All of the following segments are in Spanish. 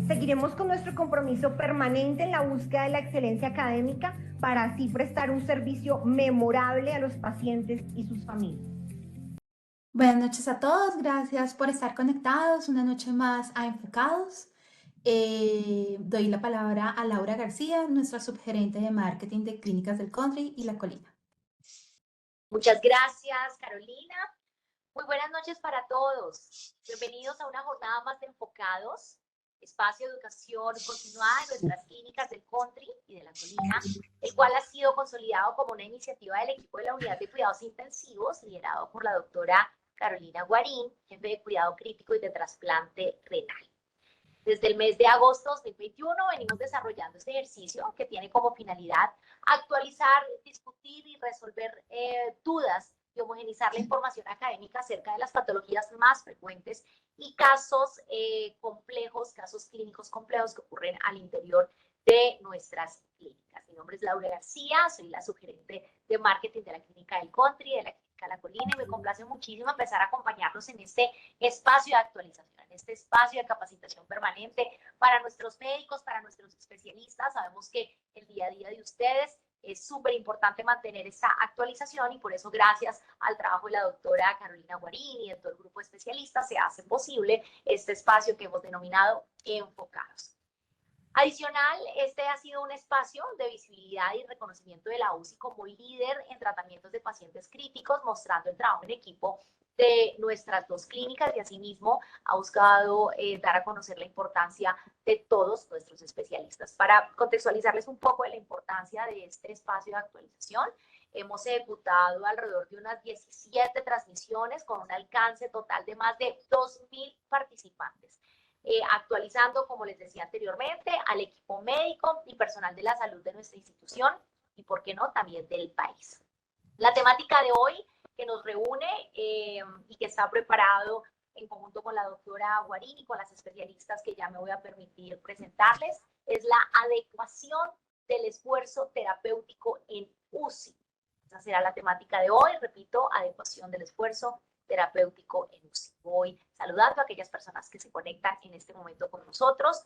Seguiremos con nuestro compromiso permanente en la búsqueda de la excelencia académica para así prestar un servicio memorable a los pacientes y sus familias. Buenas noches a todos, gracias por estar conectados una noche más a Enfocados. Doy la palabra a Laura García, nuestra subgerente de marketing de Clínicas del Country y La Colina. Muchas gracias, Carolina. Muy buenas noches para todos. Bienvenidos a una jornada más de Enfocados, espacio de educación continuada en nuestras clínicas del Country y de La Colina, el cual ha sido consolidado como una iniciativa del equipo de la Unidad de Cuidados Intensivos, liderado por la doctora Carolina Guarín, jefe de Cuidado Crítico y de Trasplante Renal. Desde el mes de agosto de 2021 venimos desarrollando este ejercicio que tiene como finalidad actualizar, discutir y resolver dudas y homogenizar la información académica acerca de las patologías más frecuentes y casos complejos, casos clínicos complejos que ocurren al interior de nuestras clínicas. Mi nombre es Laura García, soy la subgerente de marketing de la Clínica del Country, de la Clínica La Colina, y me complace muchísimo empezar a acompañarlos en este espacio de actualización, en este espacio de capacitación permanente para nuestros médicos, para nuestros especialistas. Sabemos que el día a día de ustedes es súper importante mantener esta actualización y por eso, gracias al trabajo de la doctora Carolina Guarín y de todo el grupo de especialistas, se hace posible este espacio que hemos denominado Enfocados. Adicional, este ha sido un espacio de visibilidad y reconocimiento de la UCI como líder en tratamientos de pacientes críticos, mostrando el trabajo en equipo de nuestras dos clínicas y asimismo ha buscado dar a conocer la importancia de todos nuestros especialistas. Para contextualizarles un poco de la importancia de este espacio de actualización, hemos ejecutado alrededor de unas 17 transmisiones con un alcance total de más de 2.000 participantes. Actualizando, como les decía anteriormente, al equipo médico y personal de la salud de nuestra institución y, por qué no, también del país. La temática de hoy que nos reúne y que está preparado en conjunto con la doctora Guarín y con las especialistas que ya me voy a permitir presentarles es la adecuación del esfuerzo terapéutico en UCI. Esa será la temática de hoy, repito, adecuación del esfuerzo terapéutico en UCI. Voy saludando a aquellas personas que se conectan en este momento con nosotros.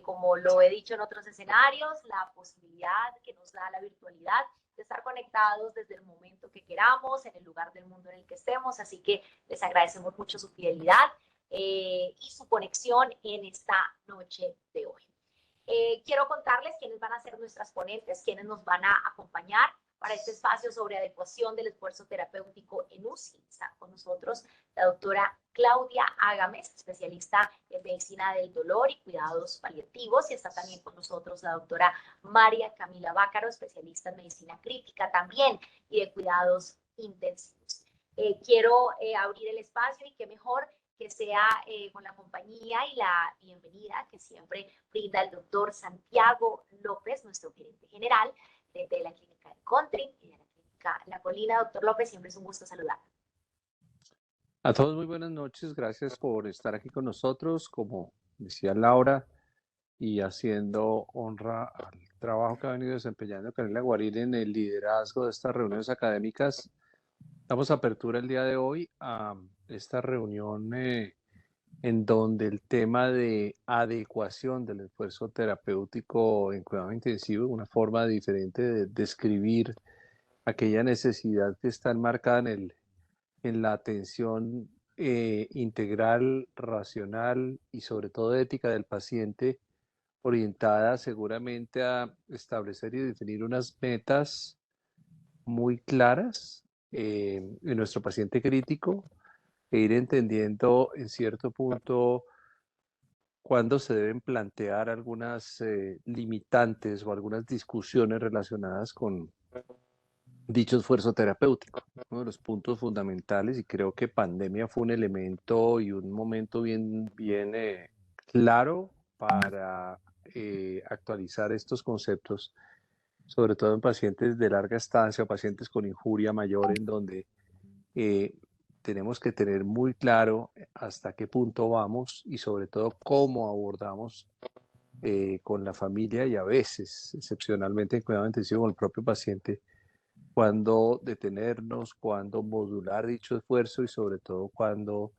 Como lo he dicho en otros escenarios, la posibilidad que nos da la virtualidad de estar conectados desde el momento que queramos, en el lugar del mundo en el que estemos. Así que les agradecemos mucho su fidelidad y su conexión en esta noche de hoy. Quiero contarles quiénes van a ser nuestras ponentes, quiénes nos van a acompañar para este espacio sobre adecuación del esfuerzo terapéutico en UCI. Está con nosotros la doctora Claudia Ágames, especialista en medicina del dolor y cuidados paliativos, y está también con nosotros la doctora María Camila Bácaro, especialista en medicina crítica también y de cuidados intensivos. Quiero abrir el espacio y qué mejor que sea con la compañía y la bienvenida que siempre brinda el doctor Santiago López, nuestro gerente general de la Clínica del Country y de la Clínica La Colina. Doctor López, siempre es un gusto saludar. A todos muy buenas noches, gracias por estar aquí con nosotros, como decía Laura, y haciendo honra al trabajo que ha venido desempeñando Carolina Guarín en el liderazgo de estas reuniones académicas. Damos apertura el día de hoy a esta reunión en donde el tema de adecuación del esfuerzo terapéutico en cuidado intensivo, una forma diferente de describir aquella necesidad que está enmarcada en la atención integral, racional y sobre todo ética del paciente, orientada seguramente a establecer y definir unas metas muy claras en nuestro paciente crítico e ir entendiendo en cierto punto cuándo se deben plantear algunas limitantes o algunas discusiones relacionadas con dicho esfuerzo terapéutico. Uno de los puntos fundamentales, y creo que pandemia fue un elemento y un momento bien claro para actualizar estos conceptos, sobre todo en pacientes de larga estancia o pacientes con injuria mayor, en donde eh, tenemos que tener muy claro hasta qué punto vamos y sobre todo cómo abordamos con la familia y a veces, excepcionalmente en cuidado intensivo, con el propio paciente, cuándo detenernos, cuándo modular dicho esfuerzo y sobre todo cuándo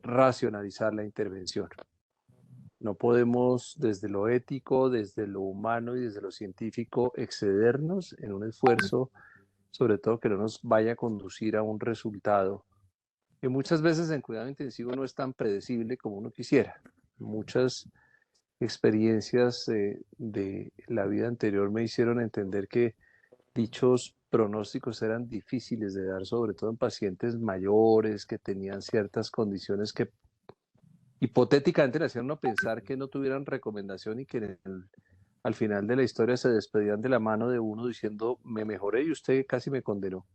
racionalizar la intervención. No podemos desde lo ético, desde lo humano y desde lo científico excedernos en un esfuerzo, sobre todo que no nos vaya a conducir a un resultado que muchas veces en cuidado intensivo no es tan predecible como uno quisiera. Muchas experiencias de la vida anterior me hicieron entender que dichos pronósticos eran difíciles de dar, sobre todo en pacientes mayores que tenían ciertas condiciones que hipotéticamente le hacían uno pensar que no tuvieran recomendación y que al final de la historia se despedían de la mano de uno diciendo me mejoré y usted casi me condenó.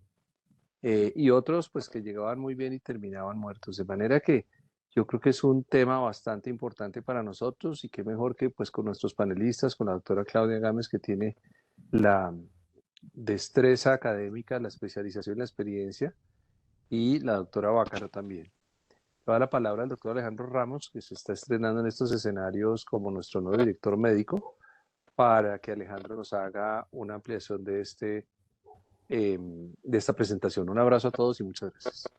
Y otros pues que llegaban muy bien y terminaban muertos. De manera que yo creo que es un tema bastante importante para nosotros y qué mejor que pues con nuestros panelistas, con la doctora Claudia Gámez que tiene la destreza académica, la especialización y la experiencia, y la doctora Bácaro también. Toda la palabra al doctor Alejandro Ramos, que se está estrenando en estos escenarios como nuestro nuevo director médico, para que Alejandro nos haga una ampliación de esta presentación. Un abrazo a todos y muchas gracias.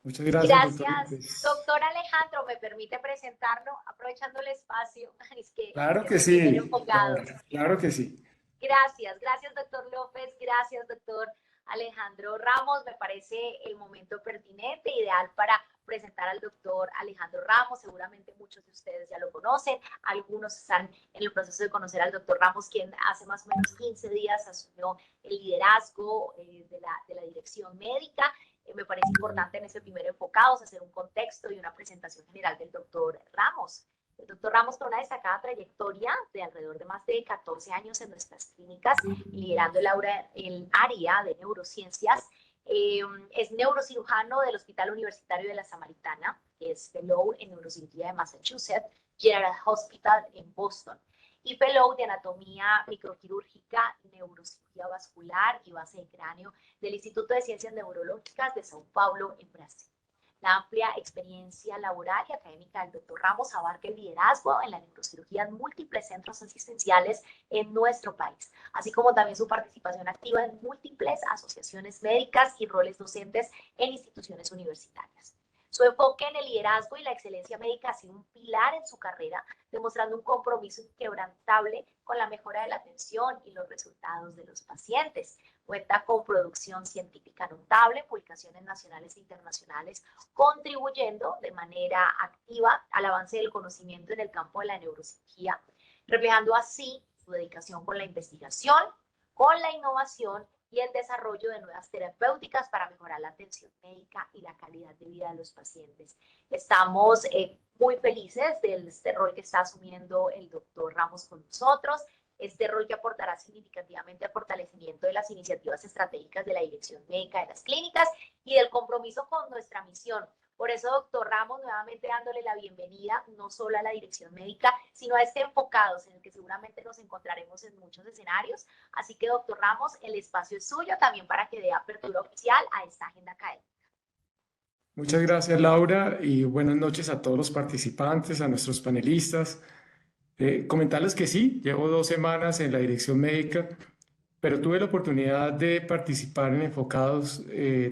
Muchas gracias, doctor. Gracias, doctor Alejandro. ¿Me permite presentarlo aprovechando el espacio? Es que Claro que es sí, primero enfocados. claro que sí. Gracias, gracias, doctor López. Gracias, doctor Alejandro Ramos. Me parece el momento pertinente, ideal para presentar al doctor Alejandro Ramos. Seguramente muchos de ustedes ya lo conocen. Algunos están en el proceso de conocer al doctor Ramos, quien hace más o menos 15 días asumió el liderazgo de la dirección médica. Me parece importante en ese primer enfocados hacer un contexto y una presentación general del doctor Ramos. El doctor Ramos, con una destacada trayectoria de alrededor de más de 14 años en nuestras clínicas, liderando el área de neurociencias, es neurocirujano del Hospital Universitario de la Samaritana, es fellow en neurocirugía de Massachusetts, General Hospital en Boston, y fellow de anatomía microquirúrgica, neurocirugía vascular y base de cráneo del Instituto de Ciencias Neurológicas de Sao Paulo, en Brasil. La amplia experiencia laboral y académica del doctor Ramos abarca el liderazgo en la neurocirugía en múltiples centros asistenciales en nuestro país, así como también su participación activa en múltiples asociaciones médicas y roles docentes en instituciones universitarias. Su enfoque en el liderazgo y la excelencia médica ha sido un pilar en su carrera, demostrando un compromiso inquebrantable con la mejora de la atención y los resultados de los pacientes. Cuenta con producción científica notable, publicaciones nacionales e internacionales, contribuyendo de manera activa al avance del conocimiento en el campo de la neurocirugía, reflejando así su dedicación con la investigación, con la innovación y el desarrollo de nuevas terapéuticas para mejorar la atención médica y la calidad de vida de los pacientes. Estamos muy felices de este rol que está asumiendo el doctor Ramos con nosotros, este rol que aportará significativamente al fortalecimiento de las iniciativas estratégicas de la dirección médica de las clínicas y del compromiso con nuestra misión. Por eso, doctor Ramos, nuevamente dándole la bienvenida, no solo a la dirección médica, sino a este Enfocados, en el que seguramente nos encontraremos en muchos escenarios. Así que, doctor Ramos, el espacio es suyo también para que dé apertura oficial a esta agenda académica. Muchas gracias, Laura, y buenas noches a todos los participantes, a nuestros panelistas. Comentarles que sí, llevo 2 semanas en la dirección médica, pero tuve la oportunidad de participar en Enfocados,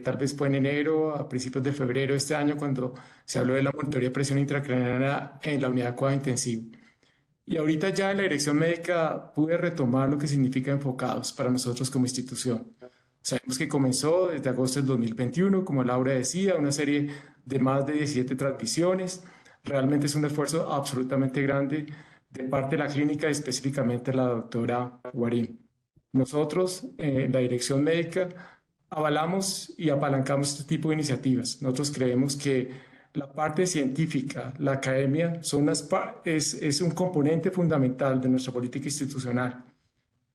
tal vez fue en enero, a principios de febrero de este año, cuando se habló de la monitoría de presión intracraneana en la unidad de cuidado intensivo. Y ahorita ya en la dirección médica pude retomar lo que significa Enfocados para nosotros como institución. Sabemos que comenzó desde agosto del 2021, como Laura decía, una serie de más de 17 transmisiones. Realmente es un esfuerzo absolutamente grande de parte de la clínica, específicamente la doctora Guarín. Nosotros, en la dirección médica, avalamos y apalancamos este tipo de iniciativas. Nosotros creemos que la parte científica, la academia, es un componente fundamental de nuestra política institucional.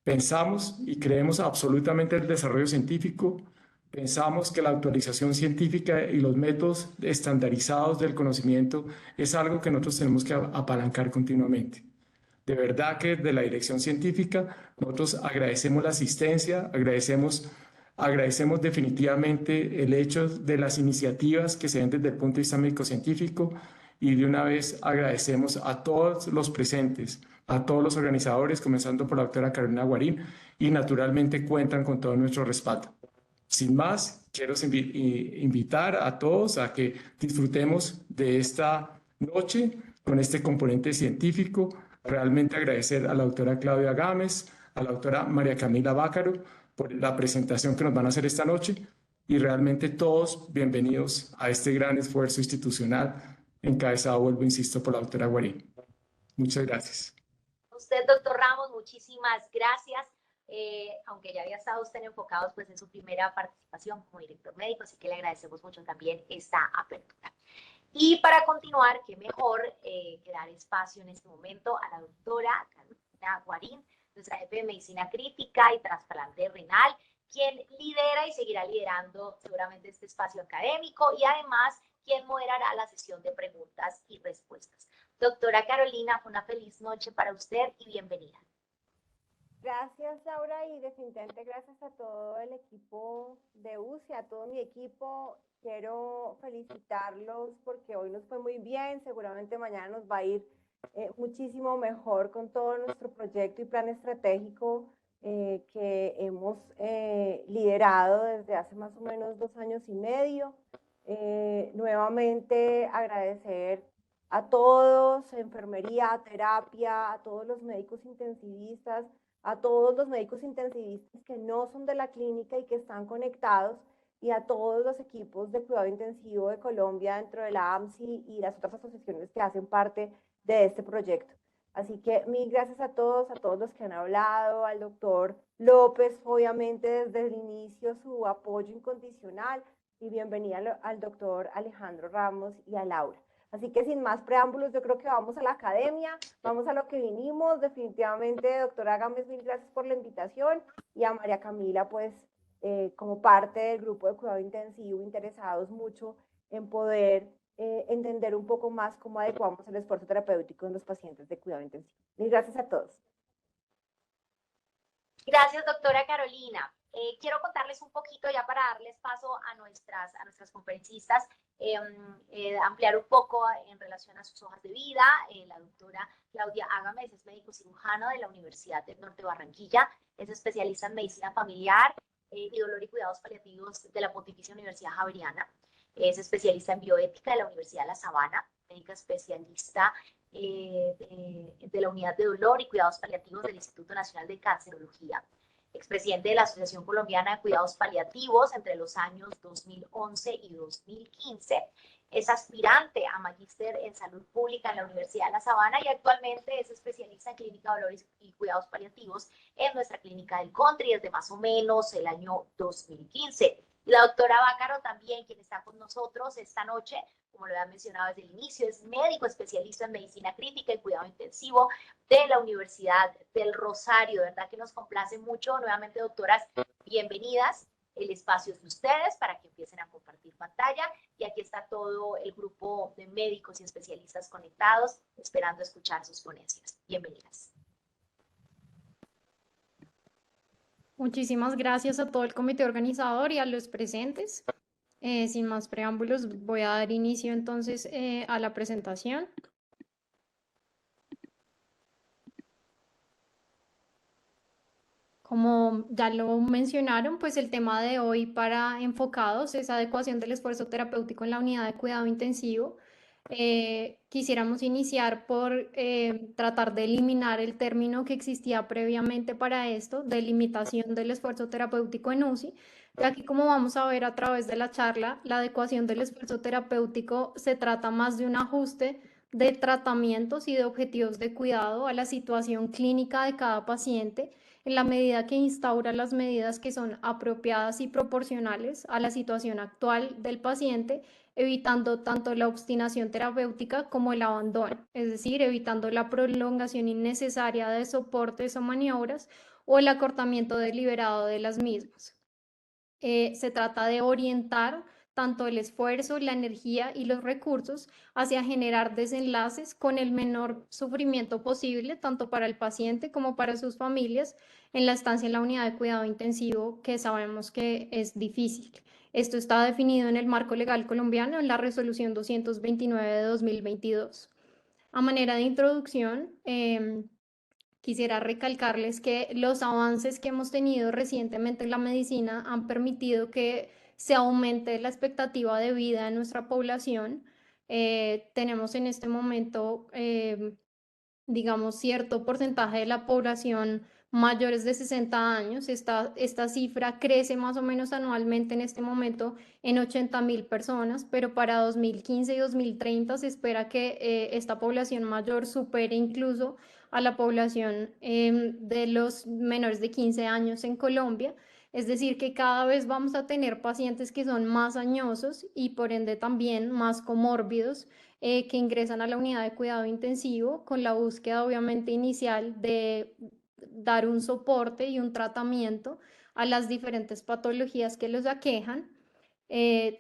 Pensamos y creemos absolutamente en el desarrollo científico, pensamos que la actualización científica y los métodos estandarizados del conocimiento es algo que nosotros tenemos que apalancar continuamente. De verdad que desde la dirección científica nosotros agradecemos la asistencia, agradecemos definitivamente el hecho de las iniciativas que se den desde el punto de vista médico-científico y de una vez agradecemos a todos los presentes, a todos los organizadores, comenzando por la doctora Carolina Guarín, y naturalmente cuentan con todo nuestro respaldo. Sin más, quiero invitar a todos a que disfrutemos de esta noche con este componente científico. Realmente agradecer a la doctora Claudia Gámez, a la doctora María Camila Bácaro por la presentación que nos van a hacer esta noche y realmente todos bienvenidos a este gran esfuerzo institucional encabezado, vuelvo, insisto, por la doctora Guarín. Muchas gracias. Usted, doctor Ramos, muchísimas gracias. Aunque ya había estado usted enfocado pues, en su primera participación como director médico, así que le agradecemos mucho también esta apertura. Y para continuar, qué mejor que dar espacio en este momento a la doctora Carolina Guarín, nuestra jefe de medicina crítica y trasplante renal, quien lidera y seguirá liderando seguramente este espacio académico y además quien moderará la sesión de preguntas y respuestas. Doctora Carolina, una feliz noche para usted y bienvenida. Gracias, Laura, y definitivamente gracias a todo el equipo de UCI, a todo mi equipo. Quiero felicitarlos porque hoy nos fue muy bien, seguramente mañana nos va a ir muchísimo mejor con todo nuestro proyecto y plan estratégico que hemos liderado desde hace más o menos 2 años y medio. Nuevamente agradecer a todos, enfermería, terapia, a todos los médicos intensivistas, a todos los médicos intensivistas que no son de la clínica y que están conectados, y a todos los equipos de cuidado intensivo de Colombia dentro de la AMSI y las otras asociaciones que hacen parte de este proyecto. Así que mil gracias a todos los que han hablado, al doctor López, obviamente desde el inicio su apoyo incondicional, y bienvenida al doctor Alejandro Ramos y a Laura. Así que sin más preámbulos, yo creo que vamos a la academia, vamos a lo que vinimos. Definitivamente, doctora Gámez, mil gracias por la invitación, y a María Camila, pues, como parte del grupo de cuidado intensivo, interesados mucho en poder entender un poco más cómo adecuamos el esfuerzo terapéutico en los pacientes de cuidado intensivo. Mil gracias a todos. Gracias, doctora Carolina. Quiero contarles un poquito ya para darles paso a nuestras conferencistas, ampliar un poco en relación a sus hojas de vida. La doctora Claudia Ágames es médico cirujano de la Universidad del Norte de Barranquilla, es especialista en medicina familiar y dolor y cuidados paliativos de la Pontificia Universidad Javeriana, es especialista en bioética de la Universidad de La Sabana, médica especialista de la Unidad de Dolor y Cuidados Paliativos del Instituto Nacional de Cancerología, expresidente de la Asociación Colombiana de Cuidados Paliativos entre los años 2011 y 2015, es aspirante a magíster en salud pública en la Universidad de La Sabana y actualmente es especialista en clínica de dolores y cuidados paliativos en nuestra clínica del Country desde más o menos el año 2015. La doctora Bácaro también, quien está con nosotros esta noche, como lo había mencionado desde el inicio, es médico especialista en medicina crítica y cuidado intensivo de la Universidad del Rosario. De verdad que nos complace mucho. Nuevamente, doctoras, bienvenidas. El espacio es de ustedes para que empiecen a compartir pantalla. Y aquí está todo el grupo de médicos y especialistas conectados, esperando escuchar sus ponencias. Bienvenidas. Muchísimas gracias a todo el comité organizador y a los presentes. Sin más preámbulos, voy a dar inicio entonces a la presentación. Como ya lo mencionaron, pues el tema de hoy para enfocados es adecuación del esfuerzo terapéutico en la unidad de cuidado intensivo. Quisiéramos iniciar por tratar de eliminar el término que existía previamente para esto, de limitación del esfuerzo terapéutico en UCI, ya que como vamos a ver a través de la charla, la adecuación del esfuerzo terapéutico se trata más de un ajuste de tratamientos y de objetivos de cuidado a la situación clínica de cada paciente, en la medida que instaura las medidas que son apropiadas y proporcionales a la situación actual del paciente, evitando tanto la obstinación terapéutica como el abandono, es decir, evitando la prolongación innecesaria de soportes o maniobras o el acortamiento deliberado de las mismas. Se trata de orientar tanto el esfuerzo, la energía y los recursos hacia generar desenlaces con el menor sufrimiento posible, tanto para el paciente como para sus familias, en la estancia en la unidad de cuidado intensivo, que sabemos que es difícil. Esto está definido en el marco legal colombiano en la resolución 229 de 2022. A manera de introducción, quisiera recalcarles que los avances que hemos tenido recientemente en la medicina han permitido que se aumente la expectativa de vida de nuestra población, Tenemos en este momento, digamos, cierto porcentaje de la población mayores de 60 años. Esta cifra crece más o menos anualmente en este momento en 80.000 personas, pero para 2015 y 2030 se espera que esta población mayor supere incluso a la población de los menores de 15 años en Colombia. Es decir, que cada vez vamos a tener pacientes que son más añosos y por ende también más comórbidos, que ingresan a la unidad de cuidado intensivo con la búsqueda obviamente inicial de dar un soporte y un tratamiento a las diferentes patologías que los aquejan.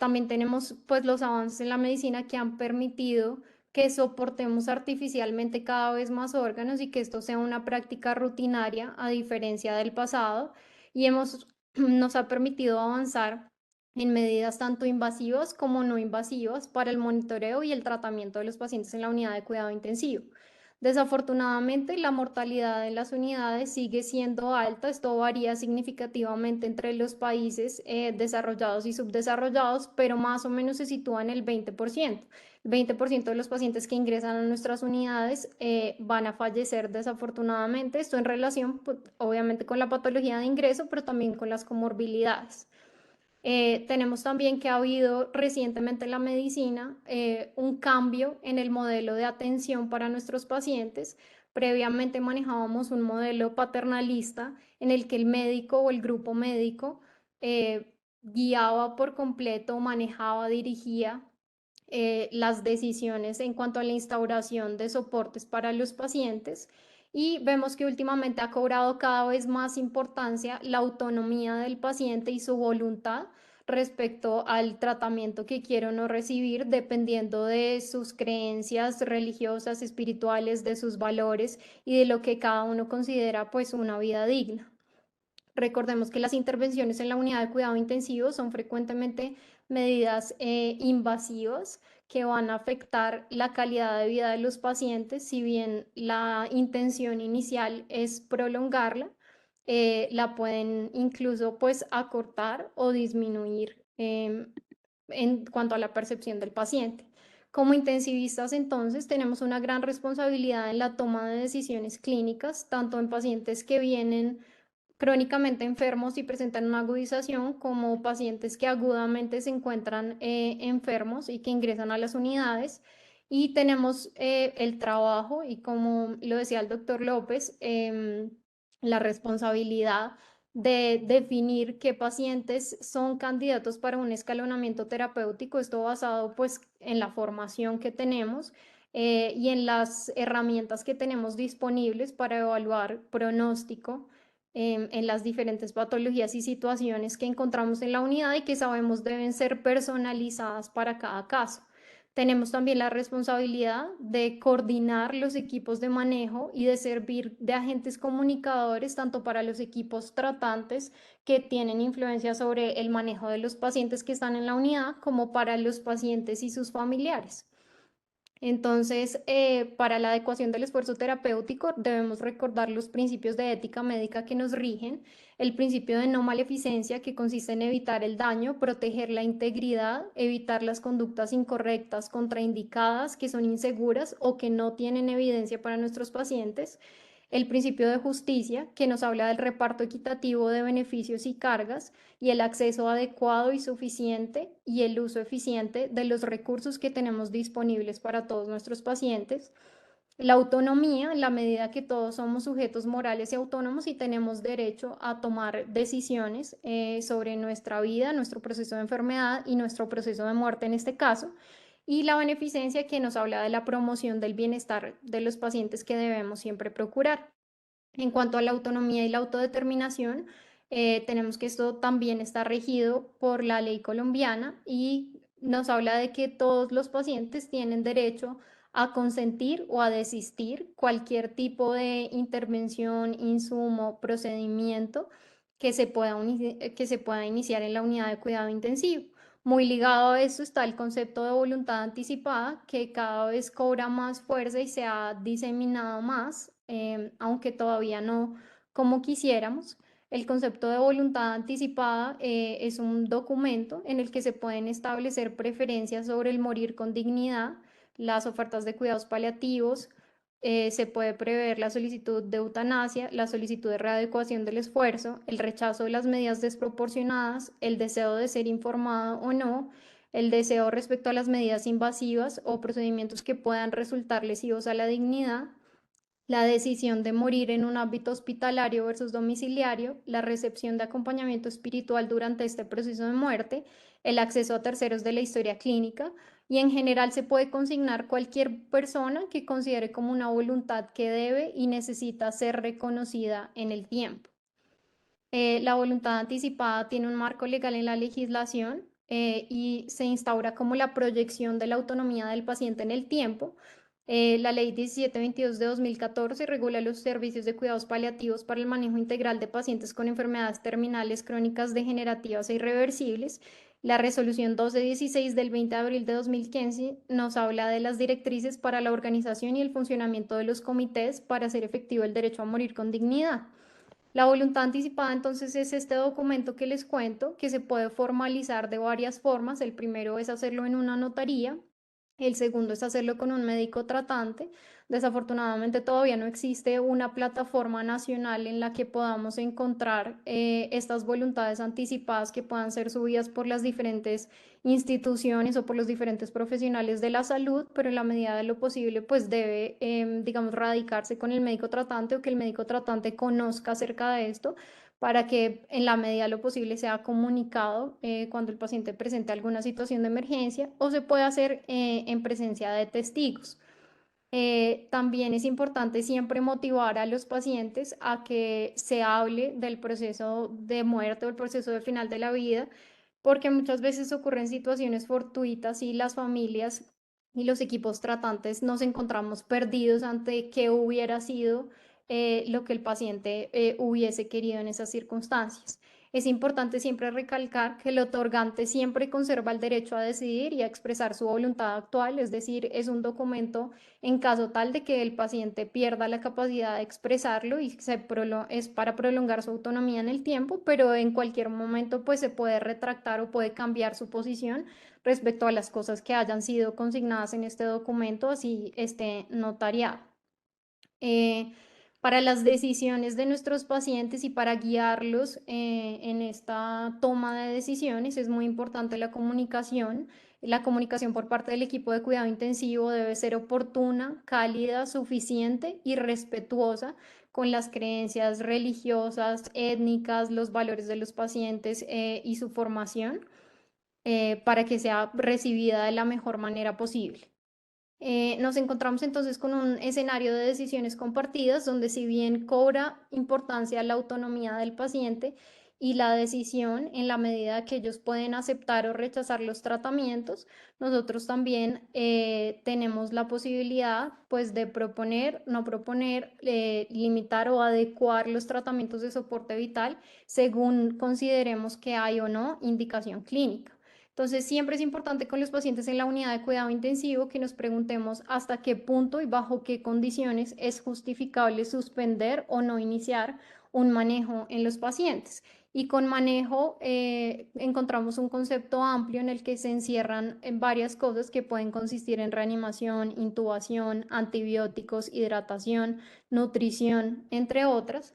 También tenemos pues los avances en la medicina que han permitido que soportemos artificialmente cada vez más órganos y que esto sea una práctica rutinaria a diferencia del pasado, y nos ha permitido avanzar en medidas tanto invasivas como no invasivas para el monitoreo y el tratamiento de los pacientes en la unidad de cuidado intensivo. Desafortunadamente, la mortalidad en las unidades sigue siendo alta. Esto varía significativamente entre los países desarrollados y subdesarrollados, pero más o menos se sitúa en el 20%. El 20% de los pacientes que ingresan a nuestras unidades van a fallecer desafortunadamente. Esto en relación, pues, obviamente, con la patología de ingreso, pero también con las comorbilidades. Tenemos también que ha habido recientemente en la medicina un cambio en el modelo de atención para nuestros pacientes. Previamente manejábamos un modelo paternalista en el que el médico o el grupo médico guiaba por completo, manejaba, dirigía las decisiones en cuanto a la instauración de soportes para los pacientes, y vemos que últimamente ha cobrado cada vez más importancia la autonomía del paciente y su voluntad respecto al tratamiento que quiere o no recibir, dependiendo de sus creencias religiosas, espirituales, de sus valores y de lo que cada uno considera pues una vida digna. Recordemos que las intervenciones en la unidad de cuidado intensivo son frecuentemente medidas invasivas que van a afectar la calidad de vida de los pacientes. Si bien la intención inicial es prolongarla, la pueden incluso pues acortar o disminuir en cuanto a la percepción del paciente. Como intensivistas, entonces, tenemos una gran responsabilidad en la toma de decisiones clínicas, tanto en pacientes que vienen crónicamente enfermos y presentan una agudización, como pacientes que agudamente se encuentran enfermos y que ingresan a las unidades. Y tenemos el trabajo, y como lo decía el doctor López, la responsabilidad de definir qué pacientes son candidatos para un escalonamiento terapéutico, esto basado pues en la formación que tenemos y en las herramientas que tenemos disponibles para evaluar pronóstico en las diferentes patologías y situaciones que encontramos en la unidad y que sabemos deben ser personalizadas para cada caso. Tenemos también la responsabilidad de coordinar los equipos de manejo y de servir de agentes comunicadores tanto para los equipos tratantes que tienen influencia sobre el manejo de los pacientes que están en la unidad, como para los pacientes y sus familiares. Entonces, para la adecuación del esfuerzo terapéutico debemos recordar los principios de ética médica que nos rigen: el principio de no maleficencia, que consiste en evitar el daño, proteger la integridad, evitar las conductas incorrectas, contraindicadas, que son inseguras o que no tienen evidencia para nuestros pacientes; el principio de justicia, que nos habla del reparto equitativo de beneficios y cargas y el acceso adecuado y suficiente y el uso eficiente de los recursos que tenemos disponibles para todos nuestros pacientes; la autonomía, en la medida que todos somos sujetos morales y autónomos y tenemos derecho a tomar decisiones sobre nuestra vida, nuestro proceso de enfermedad y nuestro proceso de muerte en este caso; y la beneficencia, que nos habla de la promoción del bienestar de los pacientes que debemos siempre procurar. En cuanto a la autonomía y la autodeterminación, tenemos que esto también está regido por la ley colombiana y nos habla de que todos los pacientes tienen derecho a consentir o a desistir cualquier tipo de intervención, insumo, procedimiento que se pueda iniciar en la unidad de cuidado intensivo. Muy ligado a esto está el concepto de voluntad anticipada, que cada vez cobra más fuerza y se ha diseminado más, aunque todavía no como quisiéramos. El concepto de voluntad anticipada es un documento en el que se pueden establecer preferencias sobre el morir con dignidad, las ofertas de cuidados paliativos, se puede prever la solicitud de eutanasia, la solicitud de readecuación del esfuerzo, el rechazo de las medidas desproporcionadas, el deseo de ser informado o no, el deseo respecto a las medidas invasivas o procedimientos que puedan resultar lesivos a la dignidad, la decisión de morir en un ámbito hospitalario versus domiciliario, la recepción de acompañamiento espiritual durante este proceso de muerte, el acceso a terceros de la historia clínica y en general se puede consignar cualquier persona que considere como una voluntad que debe y necesita ser reconocida en el tiempo. La voluntad anticipada tiene un marco legal en la legislación y se instaura como la proyección de la autonomía del paciente en el tiempo. La ley 1722 de 2014 regula los servicios de cuidados paliativos para el manejo integral de pacientes con enfermedades terminales, crónicas, degenerativas e irreversibles. La resolución 1216 del 20 de abril de 2015 nos habla de las directrices para la organización y el funcionamiento de los comités para hacer efectivo el derecho a morir con dignidad. La voluntad anticipada entonces es este documento que les cuento, que se puede formalizar de varias formas. El primero es hacerlo en una notaría, el segundo es hacerlo con un médico tratante. Desafortunadamente todavía no existe una plataforma nacional en la que podamos encontrar estas voluntades anticipadas que puedan ser subidas por las diferentes instituciones o por los diferentes profesionales de la salud, pero en la medida de lo posible pues debe, digamos, radicarse con el médico tratante o que el médico tratante conozca acerca de esto para que en la medida de lo posible sea comunicado cuando el paciente presente alguna situación de emergencia o se puede hacer en presencia de testigos. También es importante siempre motivar a los pacientes a que se hable del proceso de muerte o el proceso de final de la vida, porque muchas veces ocurren situaciones fortuitas y las familias y los equipos tratantes nos encontramos perdidos ante qué hubiera sido lo que el paciente hubiese querido en esas circunstancias. Es importante siempre recalcar que el otorgante siempre conserva el derecho a decidir y a expresar su voluntad actual, es decir, es un documento en caso tal de que el paciente pierda la capacidad de expresarlo y es para prolongar su autonomía en el tiempo, pero en cualquier momento pues se puede retractar o puede cambiar su posición respecto a las cosas que hayan sido consignadas en este documento, así esté notariado. Para las decisiones de nuestros pacientes y para guiarlos en esta toma de decisiones es muy importante la comunicación. La comunicación por parte del equipo de cuidado intensivo debe ser oportuna, cálida, suficiente y respetuosa con las creencias religiosas, étnicas, los valores de los pacientes y su formación para que sea recibida de la mejor manera posible. Nos encontramos entonces con un escenario de decisiones compartidas donde si bien cobra importancia la autonomía del paciente y la decisión en la medida que ellos pueden aceptar o rechazar los tratamientos, nosotros también tenemos la posibilidad pues de proponer, no proponer, limitar o adecuar los tratamientos de soporte vital según consideremos que hay o no indicación clínica. Entonces, siempre es importante con los pacientes en la unidad de cuidado intensivo que nos preguntemos hasta qué punto y bajo qué condiciones es justificable suspender o no iniciar un manejo en los pacientes. Y con manejo encontramos un concepto amplio en el que se encierran varias cosas que pueden consistir en reanimación, intubación, antibióticos, hidratación, nutrición, entre otras,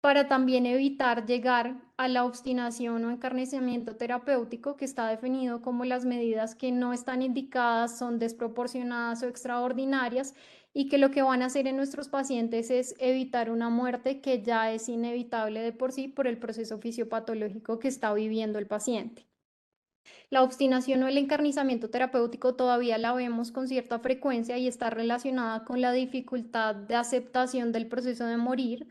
para también evitar llegar a la obstinación o encarnecimiento terapéutico, que está definido como las medidas que no están indicadas, son desproporcionadas o extraordinarias y que lo que van a hacer en nuestros pacientes es evitar una muerte que ya es inevitable de por sí por el proceso fisiopatológico que está viviendo el paciente. La obstinación o el encarnizamiento terapéutico todavía la vemos con cierta frecuencia y está relacionada con la dificultad de aceptación del proceso de morir,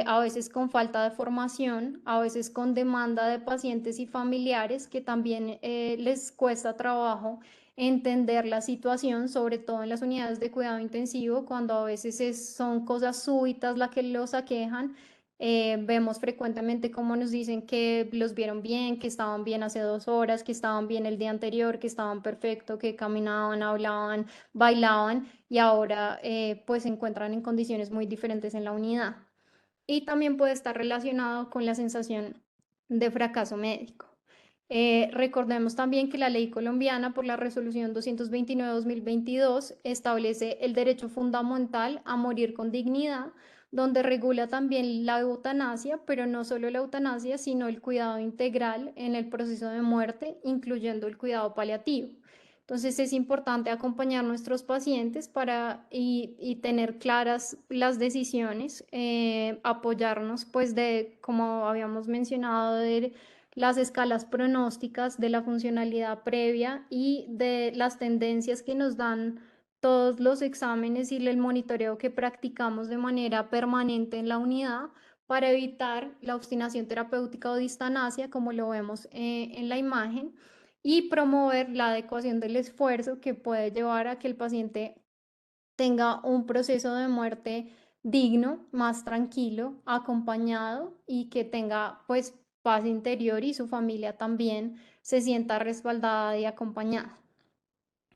a veces con falta de formación, a veces con demanda de pacientes y familiares que también les cuesta trabajo entender la situación, sobre todo en las unidades de cuidado intensivo, cuando a veces son cosas súbitas las que los aquejan. Vemos frecuentemente cómo nos dicen que los vieron bien, que estaban bien hace 2 horas, que estaban bien el día anterior, que estaban perfecto, que caminaban, hablaban, bailaban y ahora pues se encuentran en condiciones muy diferentes en la unidad. y también puede estar relacionado con la sensación de fracaso médico. Recordemos también que la ley colombiana por la resolución 229/2022 establece el derecho fundamental a morir con dignidad, donde regula también la eutanasia, pero no solo la eutanasia, sino el cuidado integral en el proceso de muerte, incluyendo el cuidado paliativo. Entonces es importante acompañar a nuestros pacientes y tener claras las decisiones, apoyarnos pues de, como habíamos mencionado, de las escalas pronósticas, de la funcionalidad previa y de las tendencias que nos dan todos los exámenes y el monitoreo que practicamos de manera permanente en la unidad para evitar la obstinación terapéutica o distanasia, como lo vemos en la imagen, y promover la adecuación del esfuerzo que puede llevar a que el paciente tenga un proceso de muerte digno, más tranquilo, acompañado y que tenga pues paz interior y su familia también se sienta respaldada y acompañada.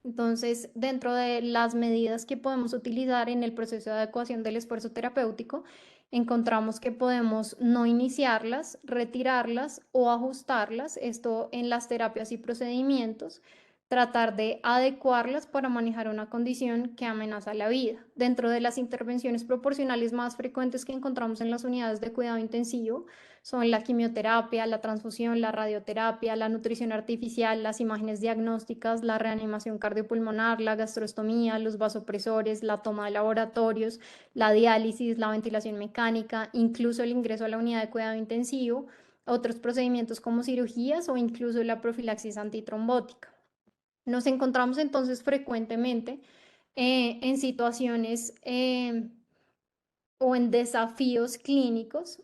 Entonces, dentro de las medidas que podemos utilizar en el proceso de adecuación del esfuerzo terapéutico, encontramos que podemos no iniciarlas, retirarlas o ajustarlas, esto en las terapias y procedimientos, tratar de adecuarlas para manejar una condición que amenaza la vida. Dentro de las intervenciones proporcionales más frecuentes que encontramos en las unidades de cuidado intensivo, son la quimioterapia, la transfusión, la radioterapia, la nutrición artificial, las imágenes diagnósticas, la reanimación cardiopulmonar, la gastrostomía, los vasopresores, la toma de laboratorios, la diálisis, la ventilación mecánica, incluso el ingreso a la unidad de cuidado intensivo, otros procedimientos como cirugías o incluso la profilaxis antitrombótica. Nos encontramos entonces frecuentemente en situaciones o en desafíos clínicos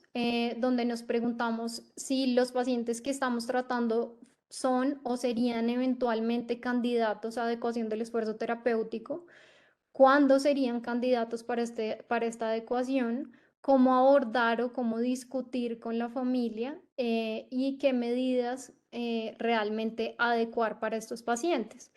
donde nos preguntamos si los pacientes que estamos tratando son o serían eventualmente candidatos a adecuación del esfuerzo terapéutico, cuándo serían candidatos para esta adecuación, cómo abordar o cómo discutir con la familia y qué medidas realmente adecuar para estos pacientes.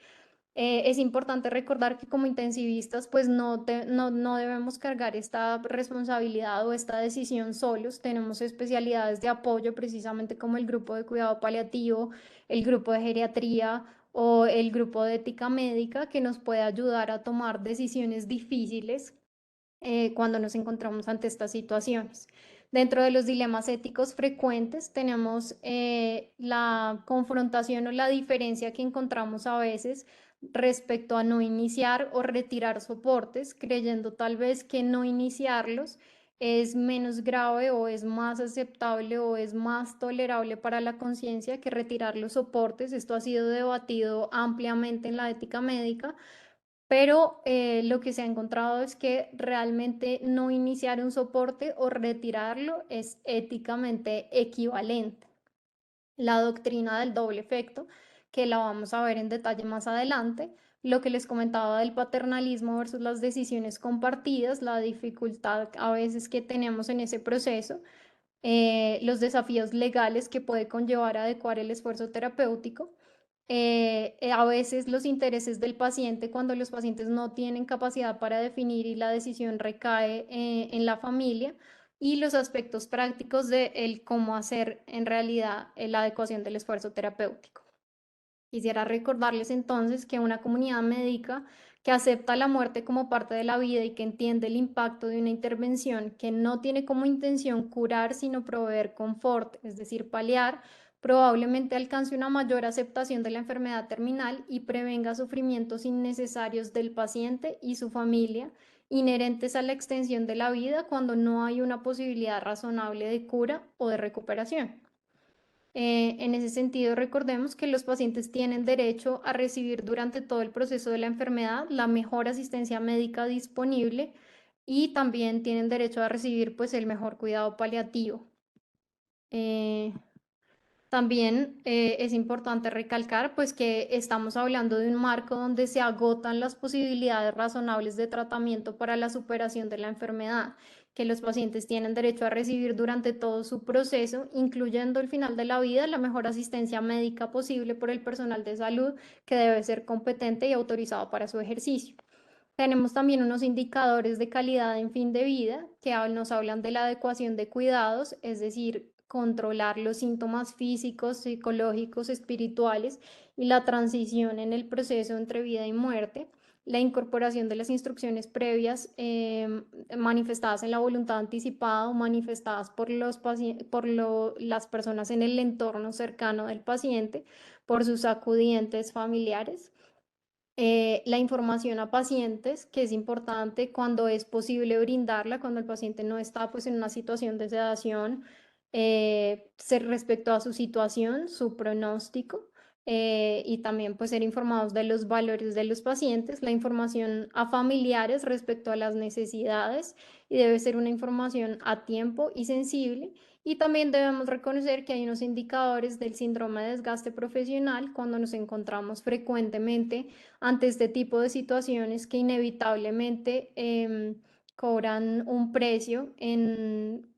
Es importante recordar que como intensivistas pues no debemos cargar esta responsabilidad o esta decisión solos. Tenemos especialidades de apoyo precisamente como el grupo de cuidado paliativo, el grupo de geriatría o el grupo de ética médica que nos puede ayudar a tomar decisiones difíciles cuando nos encontramos ante estas situaciones. Dentro de los dilemas éticos frecuentes tenemos la confrontación o la diferencia que encontramos a veces respecto a no iniciar o retirar soportes, creyendo tal vez que no iniciarlos es menos grave o es más aceptable o es más tolerable para la conciencia que retirar los soportes. Esto ha sido debatido ampliamente en la ética médica, pero lo que se ha encontrado es que realmente no iniciar un soporte o retirarlo es éticamente equivalente. La doctrina del doble efecto, que la vamos a ver en detalle más adelante, lo que les comentaba del paternalismo versus las decisiones compartidas, la dificultad a veces que tenemos en ese proceso, los desafíos legales que puede conllevar a adecuar el esfuerzo terapéutico, a veces los intereses del paciente cuando los pacientes no tienen capacidad para definir y la decisión recae en la familia, y los aspectos prácticos de el cómo hacer en realidad la adecuación del esfuerzo terapéutico. Quisiera recordarles entonces que una comunidad médica que acepta la muerte como parte de la vida y que entiende el impacto de una intervención que no tiene como intención curar, sino proveer confort, es decir, paliar, probablemente alcance una mayor aceptación de la enfermedad terminal y prevenga sufrimientos innecesarios del paciente y su familia, inherentes a la extensión de la vida cuando no hay una posibilidad razonable de cura o de recuperación. En ese sentido, recordemos que los pacientes tienen derecho a recibir durante todo el proceso de la enfermedad la mejor asistencia médica disponible y también tienen derecho a recibir pues el mejor cuidado paliativo. También es importante recalcar pues que estamos hablando de un marco donde se agotan las posibilidades razonables de tratamiento para la superación de la enfermedad, que los pacientes tienen derecho a recibir durante todo su proceso, incluyendo el final de la vida, la mejor asistencia médica posible por el personal de salud que debe ser competente y autorizado para su ejercicio. Tenemos también unos indicadores de calidad en fin de vida que nos hablan de la adecuación de cuidados, es decir, controlar los síntomas físicos, psicológicos, espirituales y la transición en el proceso entre vida y muerte, la incorporación de las instrucciones previas manifestadas en la voluntad anticipada o manifestadas por las personas en el entorno cercano del paciente, por sus acudientes familiares. La información a pacientes, que es importante cuando es posible brindarla, cuando el paciente no está pues, en una situación de sedación, respecto a su situación, su pronóstico, y también pues, ser informados de los valores de los pacientes, la información a familiares respecto a las necesidades, y debe ser una información a tiempo y sensible. Y también debemos reconocer que hay unos indicadores del síndrome de desgaste profesional cuando nos encontramos frecuentemente ante este tipo de situaciones que inevitablemente cobran un precio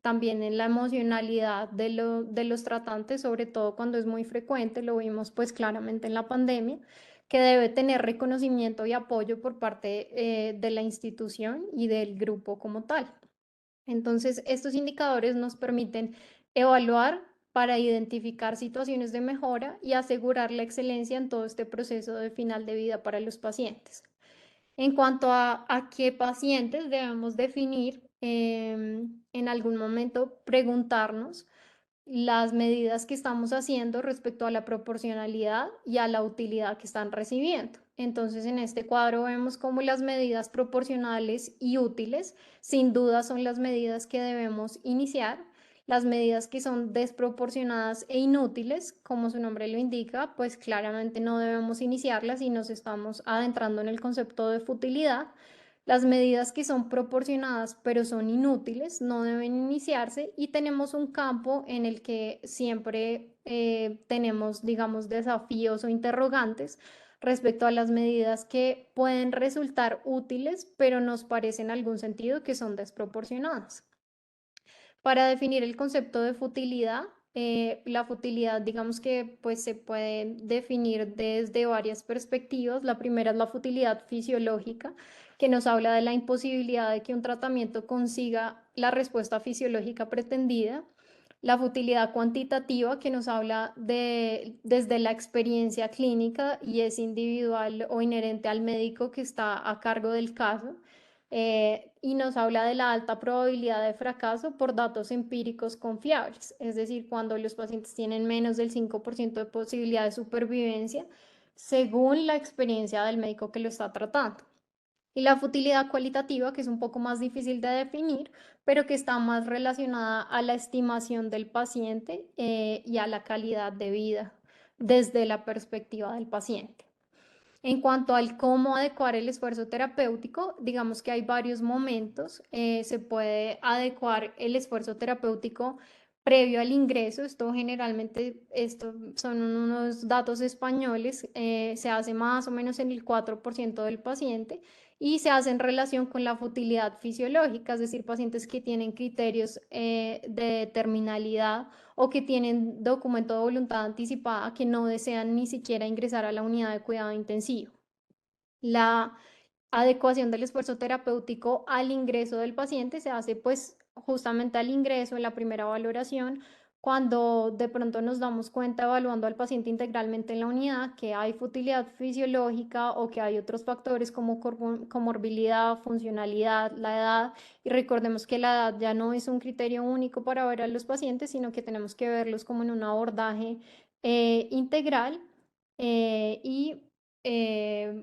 también en la emocionalidad de los tratantes, sobre todo cuando es muy frecuente, lo vimos pues claramente en la pandemia, que debe tener reconocimiento y apoyo por parte de la institución y del grupo como tal. Entonces, estos indicadores nos permiten evaluar para identificar situaciones de mejora y asegurar la excelencia en todo este proceso de final de vida para los pacientes. En cuanto a qué pacientes debemos definir, en algún momento preguntarnos las medidas que estamos haciendo respecto a la proporcionalidad y a la utilidad que están recibiendo. Entonces, en este cuadro vemos cómo las medidas proporcionales y útiles, sin duda, son las medidas que debemos iniciar. Las medidas que son desproporcionadas e inútiles, como su nombre lo indica, pues claramente no debemos iniciarlas y nos estamos adentrando en el concepto de futilidad. Las medidas que son proporcionadas pero son inútiles no deben iniciarse, y tenemos un campo en el que siempre tenemos, digamos, desafíos o interrogantes respecto a las medidas que pueden resultar útiles pero nos parecen en algún sentido que son desproporcionadas. Para definir el concepto de futilidad, la futilidad, digamos que pues, se puede definir desde varias perspectivas. La primera es la futilidad fisiológica, que nos habla de la imposibilidad de que un tratamiento consiga la respuesta fisiológica pretendida. La futilidad cuantitativa, que nos habla desde la experiencia clínica y es individual o inherente al médico que está a cargo del caso. Y nos habla de la alta probabilidad de fracaso por datos empíricos confiables, es decir, cuando los pacientes tienen menos del 5% de posibilidad de supervivencia según la experiencia del médico que lo está tratando. Y la futilidad cualitativa, que es un poco más difícil de definir, pero que está más relacionada a la estimación del paciente y a la calidad de vida desde la perspectiva del paciente. En cuanto al cómo adecuar el esfuerzo terapéutico, digamos que hay varios momentos. Se puede adecuar el esfuerzo terapéutico previo al ingreso. Esto son unos datos españoles. Se hace más o menos en el 4% del paciente y se hace en relación con la futilidad fisiológica, es decir, pacientes que tienen criterios de terminalidad o que tienen documento de voluntad anticipada que no desean ni siquiera ingresar a la unidad de cuidado intensivo. La adecuación del esfuerzo terapéutico al ingreso del paciente se hace pues justamente al ingreso, en la primera valoración, cuando de pronto nos damos cuenta evaluando al paciente integralmente en la unidad que hay futilidad fisiológica o que hay otros factores como comorbilidad, funcionalidad, la edad. Y recordemos que la edad ya no es un criterio único para ver a los pacientes, sino que tenemos que verlos como en un abordaje integral.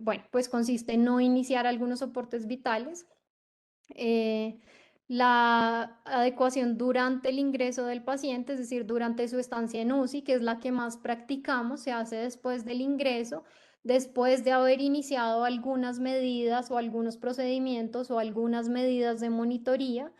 Bueno, pues consiste en no iniciar algunos soportes vitales. La adecuación durante el ingreso del paciente, es decir, durante su estancia en UCI, que es la que más practicamos, se hace después del ingreso, después de haber iniciado algunas medidas o algunos procedimientos o algunas medidas de monitoría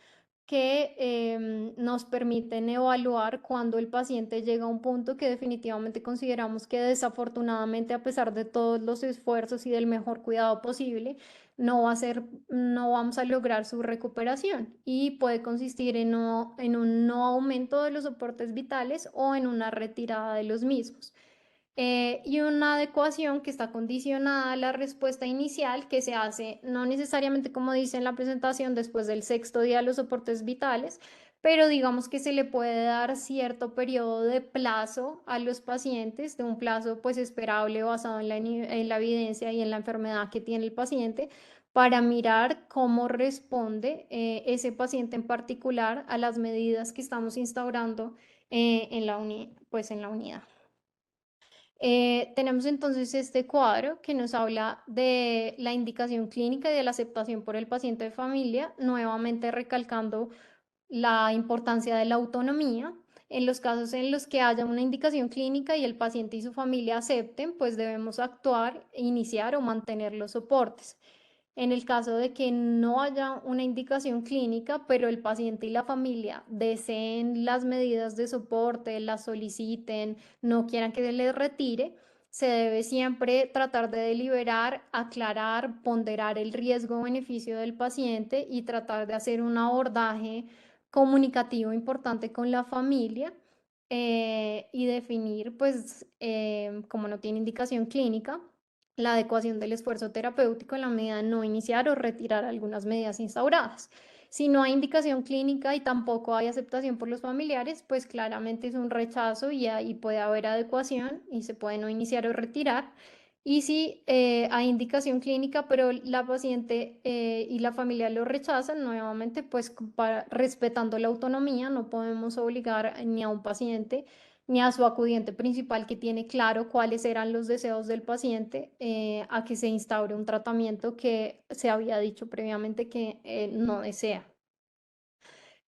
que nos permiten evaluar cuando el paciente llega a un punto que definitivamente consideramos que desafortunadamente, a pesar de todos los esfuerzos y del mejor cuidado posible, no vamos a lograr su recuperación, y puede consistir en un no aumento de los soportes vitales o en una retirada de los mismos. y una adecuación que está condicionada a la respuesta inicial que se hace no necesariamente como dice en la presentación después del sexto día de los soportes vitales, pero digamos que se le puede dar cierto periodo de plazo a los pacientes, de un plazo pues esperable basado en la evidencia y en la enfermedad que tiene el paciente, para mirar cómo responde ese paciente en particular a las medidas que estamos instaurando en la unidad. Tenemos entonces este cuadro que nos habla de la indicación clínica y de la aceptación por el paciente de familia, nuevamente recalcando la importancia de la autonomía. En los casos en los que haya una indicación clínica y el paciente y su familia acepten, pues debemos actuar, iniciar o mantener los soportes. En el caso de que no haya una indicación clínica, pero el paciente y la familia deseen las medidas de soporte, las soliciten, no quieran que se les retire, se debe siempre tratar de deliberar, aclarar, ponderar el riesgo-beneficio del paciente y tratar de hacer un abordaje comunicativo importante con la familia y definir, pues, como no tiene indicación clínica, la adecuación del esfuerzo terapéutico en la medida de no iniciar o retirar algunas medidas instauradas. Si no hay indicación clínica y tampoco hay aceptación por los familiares, pues claramente es un rechazo y ahí puede haber adecuación y se puede no iniciar o retirar. Y si hay indicación clínica, pero la paciente y la familia lo rechazan, nuevamente, pues respetando la autonomía, no podemos obligar ni a un paciente ni a su acudiente principal que tiene claro cuáles eran los deseos del paciente a que se instaure un tratamiento que se había dicho previamente que no desea.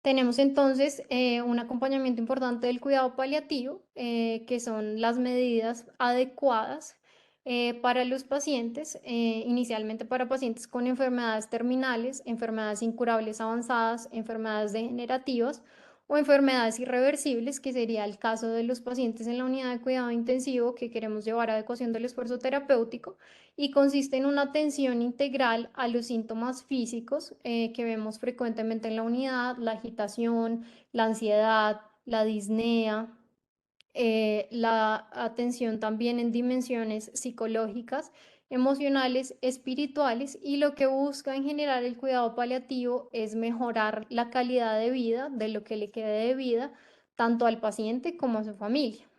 Tenemos entonces un acompañamiento importante del cuidado paliativo, que son las medidas adecuadas para los pacientes, inicialmente para pacientes con enfermedades terminales, enfermedades incurables avanzadas, enfermedades degenerativas o enfermedades irreversibles, que sería el caso de los pacientes en la unidad de cuidado intensivo que queremos llevar a adecuación del esfuerzo terapéutico, y consiste en una atención integral a los síntomas físicos que vemos frecuentemente en la unidad: la agitación, la ansiedad, la disnea, la atención también en dimensiones psicológicas, emocionales, espirituales, y lo que busca en general el cuidado paliativo es mejorar la calidad de vida, de lo que le quede de vida, tanto al paciente como a su familia.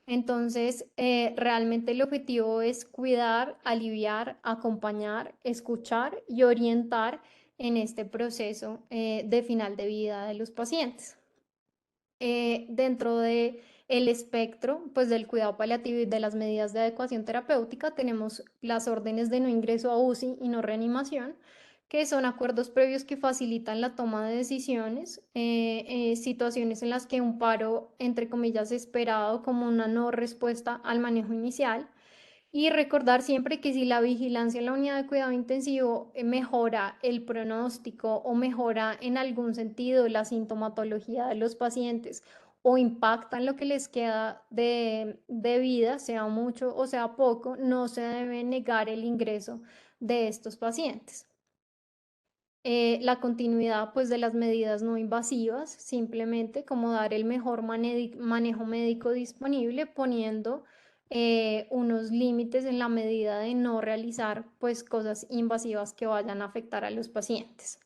Entonces, realmente el objetivo es cuidar, aliviar, acompañar, escuchar y orientar en este proceso de final de vida de los pacientes. Dentro de el espectro, pues, del cuidado paliativo y de las medidas de adecuación terapéutica, tenemos las órdenes de no ingreso a UCI y no reanimación, que son acuerdos previos que facilitan la toma de decisiones, situaciones en las que un paro, entre comillas, esperado como una no respuesta al manejo inicial. Y recordar siempre que si la vigilancia en la unidad de cuidado intensivo mejora el pronóstico o mejora en algún sentido la sintomatología de los pacientes o impacta en lo que les queda de vida, sea mucho o sea poco, no se debe negar el ingreso de estos pacientes. La continuidad, pues, de las medidas no invasivas, simplemente como dar el mejor manejo médico disponible, poniendo unos límites en la medida de no realizar, pues, cosas invasivas que vayan a afectar a los pacientes.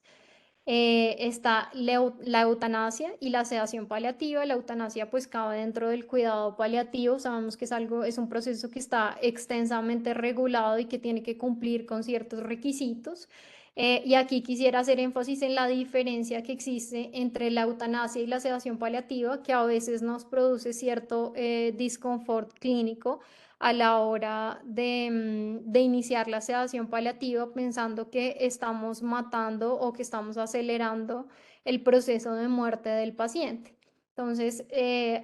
Está la eutanasia y la sedación paliativa. La eutanasia, pues, cabe dentro del cuidado paliativo. Sabemos que es un proceso que está extensamente regulado y que tiene que cumplir con ciertos requisitos. Y aquí quisiera hacer énfasis en la diferencia que existe entre la eutanasia y la sedación paliativa, que a veces nos produce cierto disconfort clínico a la hora de iniciar la sedación paliativa, pensando que estamos matando o que estamos acelerando el proceso de muerte del paciente. Entonces,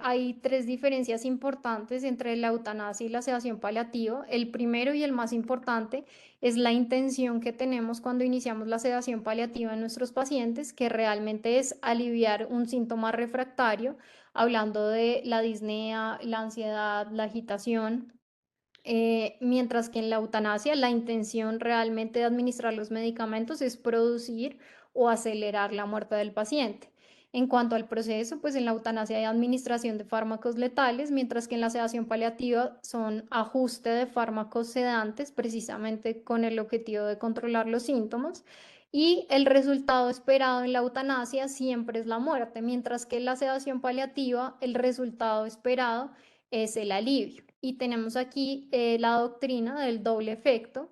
hay tres diferencias importantes entre la eutanasia y la sedación paliativa. El primero y el más importante es la intención que tenemos cuando iniciamos la sedación paliativa en nuestros pacientes, que realmente es aliviar un síntoma refractario, hablando de la disnea, la ansiedad, la agitación. Mientras que en la eutanasia la intención realmente de administrar los medicamentos es producir o acelerar la muerte del paciente. En cuanto al proceso, pues en la eutanasia hay administración de fármacos letales, mientras que en la sedación paliativa son ajuste de fármacos sedantes, precisamente con el objetivo de controlar los síntomas. Y el resultado esperado en la eutanasia siempre es la muerte, mientras que en la sedación paliativa el resultado esperado es el alivio. Y tenemos aquí la doctrina del doble efecto,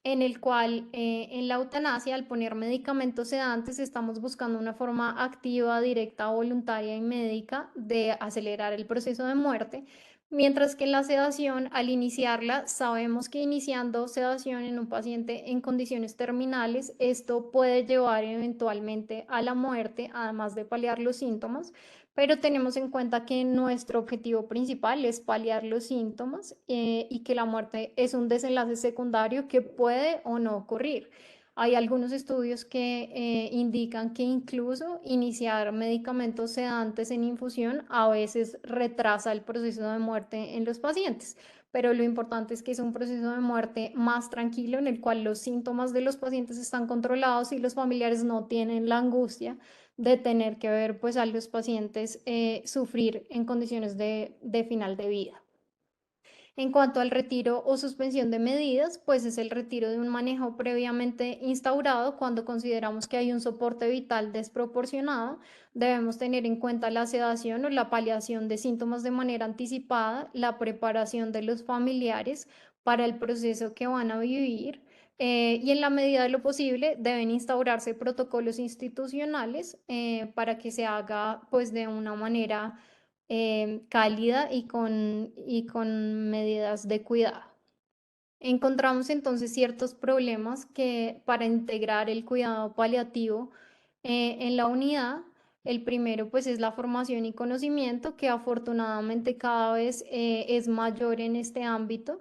en el cual en la eutanasia, al poner medicamentos sedantes, estamos buscando una forma activa, directa, voluntaria y médica de acelerar el proceso de muerte, mientras que en la sedación, al iniciarla, sabemos que iniciando sedación en un paciente en condiciones terminales, esto puede llevar eventualmente a la muerte, además de paliar los síntomas, pero tenemos en cuenta que nuestro objetivo principal es paliar los síntomas y que la muerte es un desenlace secundario que puede o no ocurrir. Hay algunos estudios que indican que incluso iniciar medicamentos sedantes en infusión a veces retrasa el proceso de muerte en los pacientes, pero lo importante es que es un proceso de muerte más tranquilo en el cual los síntomas de los pacientes están controlados y los familiares no tienen la angustia de tener que ver pues a los pacientes sufrir en condiciones de final de vida. En cuanto al retiro o suspensión de medidas, pues es el retiro de un manejo previamente instaurado cuando consideramos que hay un soporte vital desproporcionado. Debemos tener en cuenta la sedación o la paliación de síntomas de manera anticipada, la preparación de los familiares para el proceso que van a vivir. Y en la medida de lo posible deben instaurarse protocolos institucionales para que se haga pues de una manera cálida y con medidas de cuidado. Encontramos entonces ciertos problemas que para integrar el cuidado paliativo en la unidad, el primero pues es la formación y conocimiento, que afortunadamente cada vez es mayor en este ámbito.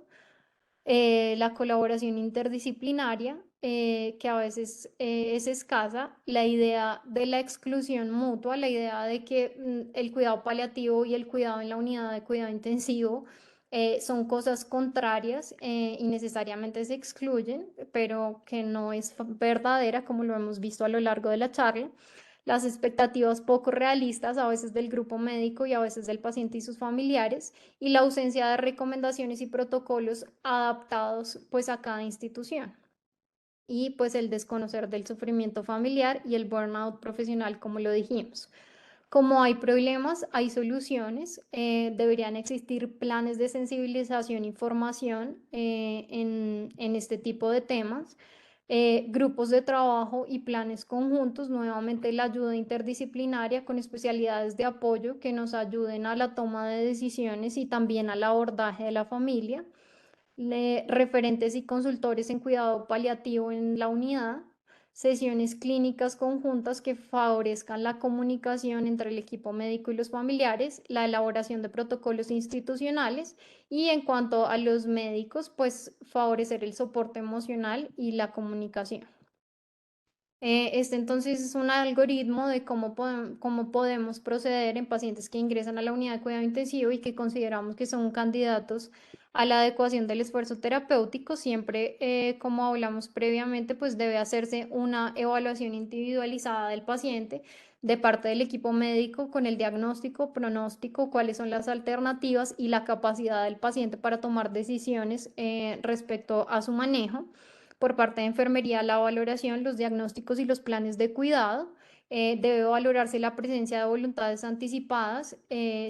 La colaboración interdisciplinaria, que a veces es escasa, la idea de la exclusión mutua, la idea de que el cuidado paliativo y el cuidado en la unidad de cuidado intensivo son cosas contrarias y necesariamente se excluyen, pero que no es verdadera, como lo hemos visto a lo largo de la charla. Las expectativas poco realistas a veces del grupo médico y a veces del paciente y sus familiares, y la ausencia de recomendaciones y protocolos adaptados pues a cada institución. Y pues el desconocer del sufrimiento familiar y el burnout profesional, como lo dijimos. Como hay problemas, hay soluciones. Deberían existir planes de sensibilización y formación en este tipo de temas. Grupos de trabajo y planes conjuntos, nuevamente la ayuda interdisciplinaria con especialidades de apoyo que nos ayuden a la toma de decisiones y también al abordaje de la familia, referentes y consultores en cuidado paliativo en la unidad, sesiones clínicas conjuntas que favorezcan la comunicación entre el equipo médico y los familiares, la elaboración de protocolos institucionales y en cuanto a los médicos, pues favorecer el soporte emocional y la comunicación. Este entonces es un algoritmo de cómo podemos proceder en pacientes que ingresan a la unidad de cuidado intensivo y que consideramos que son candidatos a la adecuación del esfuerzo terapéutico. Siempre, como hablamos previamente, pues debe hacerse una evaluación individualizada del paciente de parte del equipo médico con el diagnóstico, pronóstico, cuáles son las alternativas y la capacidad del paciente para tomar decisiones respecto a su manejo. Por parte de enfermería, la valoración, los diagnósticos y los planes de cuidado. Debe valorarse la presencia de voluntades anticipadas,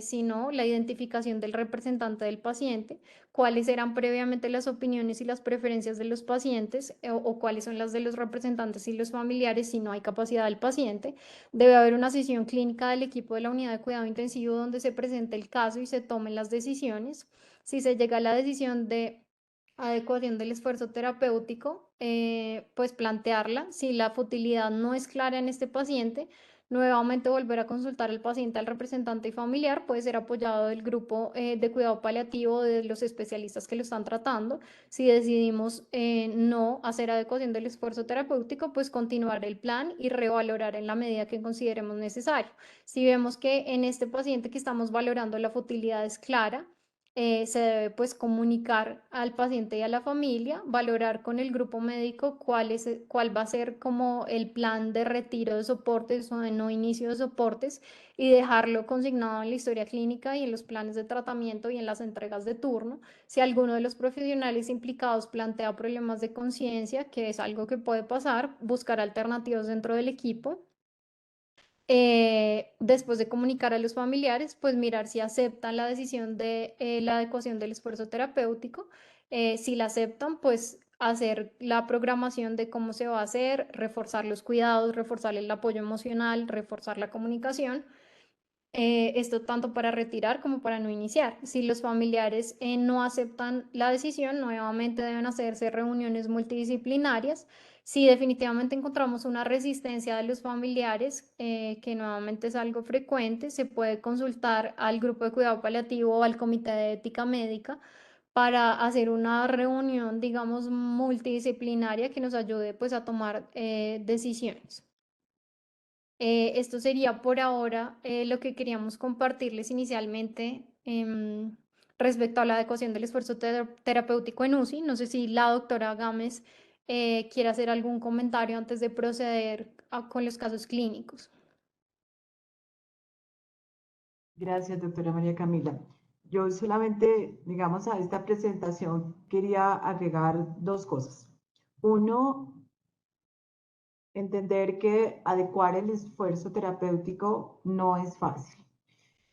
sino la identificación del representante del paciente, cuáles eran previamente las opiniones y las preferencias de los pacientes o cuáles son las de los representantes y los familiares si no hay capacidad del paciente. Debe haber una sesión clínica del equipo de la unidad de cuidado intensivo donde se presente el caso y se tomen las decisiones. Si se llega a la decisión de adecuación del esfuerzo terapéutico, pues plantearla. Si la futilidad no es clara en este paciente, nuevamente volver a consultar al paciente, al representante y familiar, puede ser apoyado del grupo de cuidado paliativo de los especialistas que lo están tratando. Si decidimos no hacer adecuación del esfuerzo terapéutico, pues continuar el plan y revalorar en la medida que consideremos necesario. Si vemos que en este paciente que estamos valorando la futilidad es clara, se debe pues comunicar al paciente y a la familia, valorar con el grupo médico cuál va a ser como el plan de retiro de soportes o de no inicio de soportes y dejarlo consignado en la historia clínica y en los planes de tratamiento y en las entregas de turno. Si alguno de los profesionales implicados plantea problemas de conciencia, que es algo que puede pasar, buscar alternativas dentro del equipo. Después de comunicar a los familiares, pues mirar si aceptan la decisión de la adecuación del esfuerzo terapéutico. Si la aceptan, pues hacer la programación de cómo se va a hacer, reforzar los cuidados, reforzar el apoyo emocional, reforzar la comunicación. Esto tanto para retirar como para no iniciar. Si los familiares no aceptan la decisión, nuevamente deben hacerse reuniones multidisciplinarias. Si definitivamente encontramos una resistencia de los familiares, que nuevamente es algo frecuente, se puede consultar al grupo de cuidado paliativo o al comité de ética médica para hacer una reunión, digamos, multidisciplinaria que nos ayude pues a tomar decisiones. Esto sería por ahora lo que queríamos compartirles inicialmente respecto a la adecuación del esfuerzo terapéutico en UCI. No sé si la doctora Gámez quiere hacer algún comentario antes de proceder con los casos clínicos. Gracias, doctora María Camila. Yo solamente, digamos, a esta presentación quería agregar dos cosas. Uno, entender que adecuar el esfuerzo terapéutico no es fácil.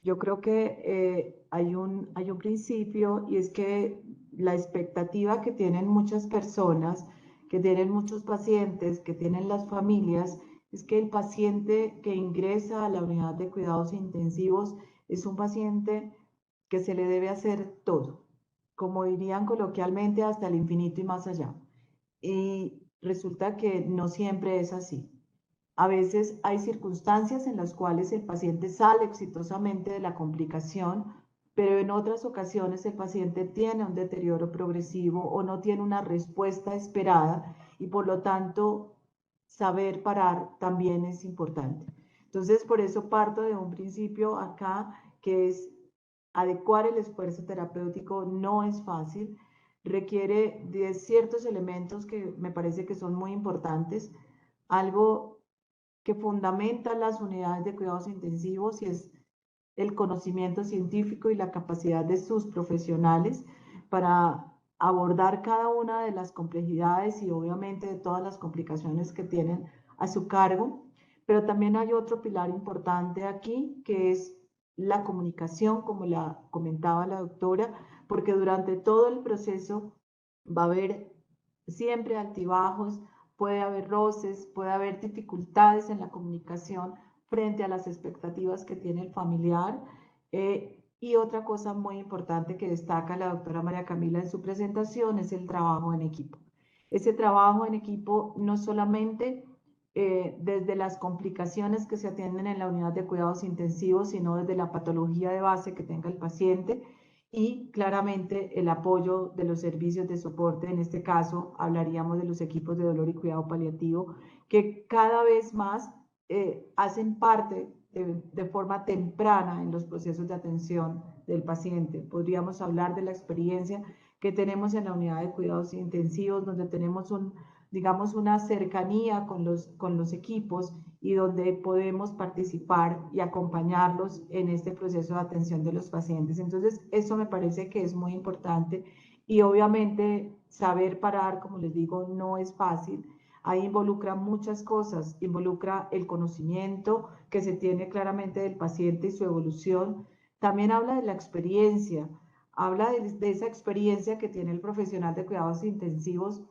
Yo creo que hay un principio, y es que la expectativa que tienen muchas personas, que tienen muchos pacientes, que tienen las familias, es que el paciente que ingresa a la unidad de cuidados intensivos es un paciente que se le debe hacer todo, como dirían coloquialmente, hasta el infinito y más allá. Y resulta que no siempre es así. A veces hay circunstancias en las cuales el paciente sale exitosamente de la complicación, pero en otras ocasiones el paciente tiene un deterioro progresivo o no tiene una respuesta esperada, y por lo tanto saber parar también es importante. Entonces, por eso parto de un principio acá, que es adecuar el esfuerzo terapéutico no es fácil, requiere de ciertos elementos que me parece que son muy importantes. Algo que fundamenta las unidades de cuidados intensivos, y es el conocimiento científico y la capacidad de sus profesionales para abordar cada una de las complejidades y obviamente de todas las complicaciones que tienen a su cargo. Pero también hay otro pilar importante aquí, que es la comunicación, como la comentaba la doctora, porque durante todo el proceso va a haber siempre altibajos, puede haber roces, puede haber dificultades en la comunicación frente a las expectativas que tiene el familiar. Y otra cosa muy importante que destaca la doctora María Camila en su presentación es el trabajo en equipo. Ese trabajo en equipo no solamente desde las complicaciones que se atienden en la unidad de cuidados intensivos, sino desde la patología de base que tenga el paciente y claramente el apoyo de los servicios de soporte. En este caso hablaríamos de los equipos de dolor y cuidado paliativo, que cada vez más hacen parte de forma temprana en los procesos de atención del paciente. Podríamos hablar de la experiencia que tenemos en la unidad de cuidados intensivos, donde tenemos digamos, una cercanía con los equipos y donde podemos participar y acompañarlos en este proceso de atención de los pacientes. Entonces, eso me parece que es muy importante, y obviamente saber parar, como les digo, no es fácil. Ahí involucra muchas cosas, involucra el conocimiento que se tiene claramente del paciente y su evolución. También habla de la experiencia, habla de esa experiencia que tiene el profesional de cuidados intensivos,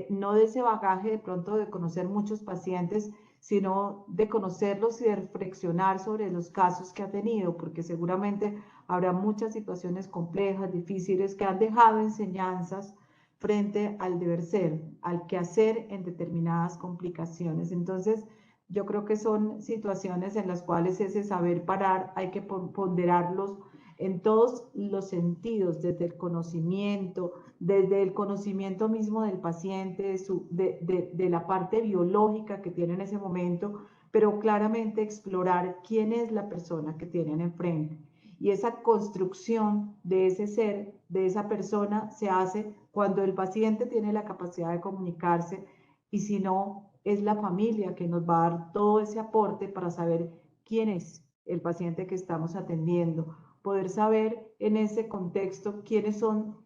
no de ese bagaje de pronto de conocer muchos pacientes, sino de conocerlos y de reflexionar sobre los casos que ha tenido, porque seguramente habrá muchas situaciones complejas, difíciles, que han dejado enseñanzas frente al deber ser, al quehacer en determinadas complicaciones. Entonces, yo creo que son situaciones en las cuales ese saber parar hay que ponderarlos en todos los sentidos, desde el conocimiento mismo del paciente, de la parte biológica que tiene en ese momento, pero claramente explorar quién es la persona que tienen enfrente Y esa construcción de ese ser, de esa persona, se hace cuando el paciente tiene la capacidad de comunicarse y si no, es la familia que nos va a dar todo ese aporte para saber quién es el paciente que estamos atendiendo, poder saber en ese contexto quiénes son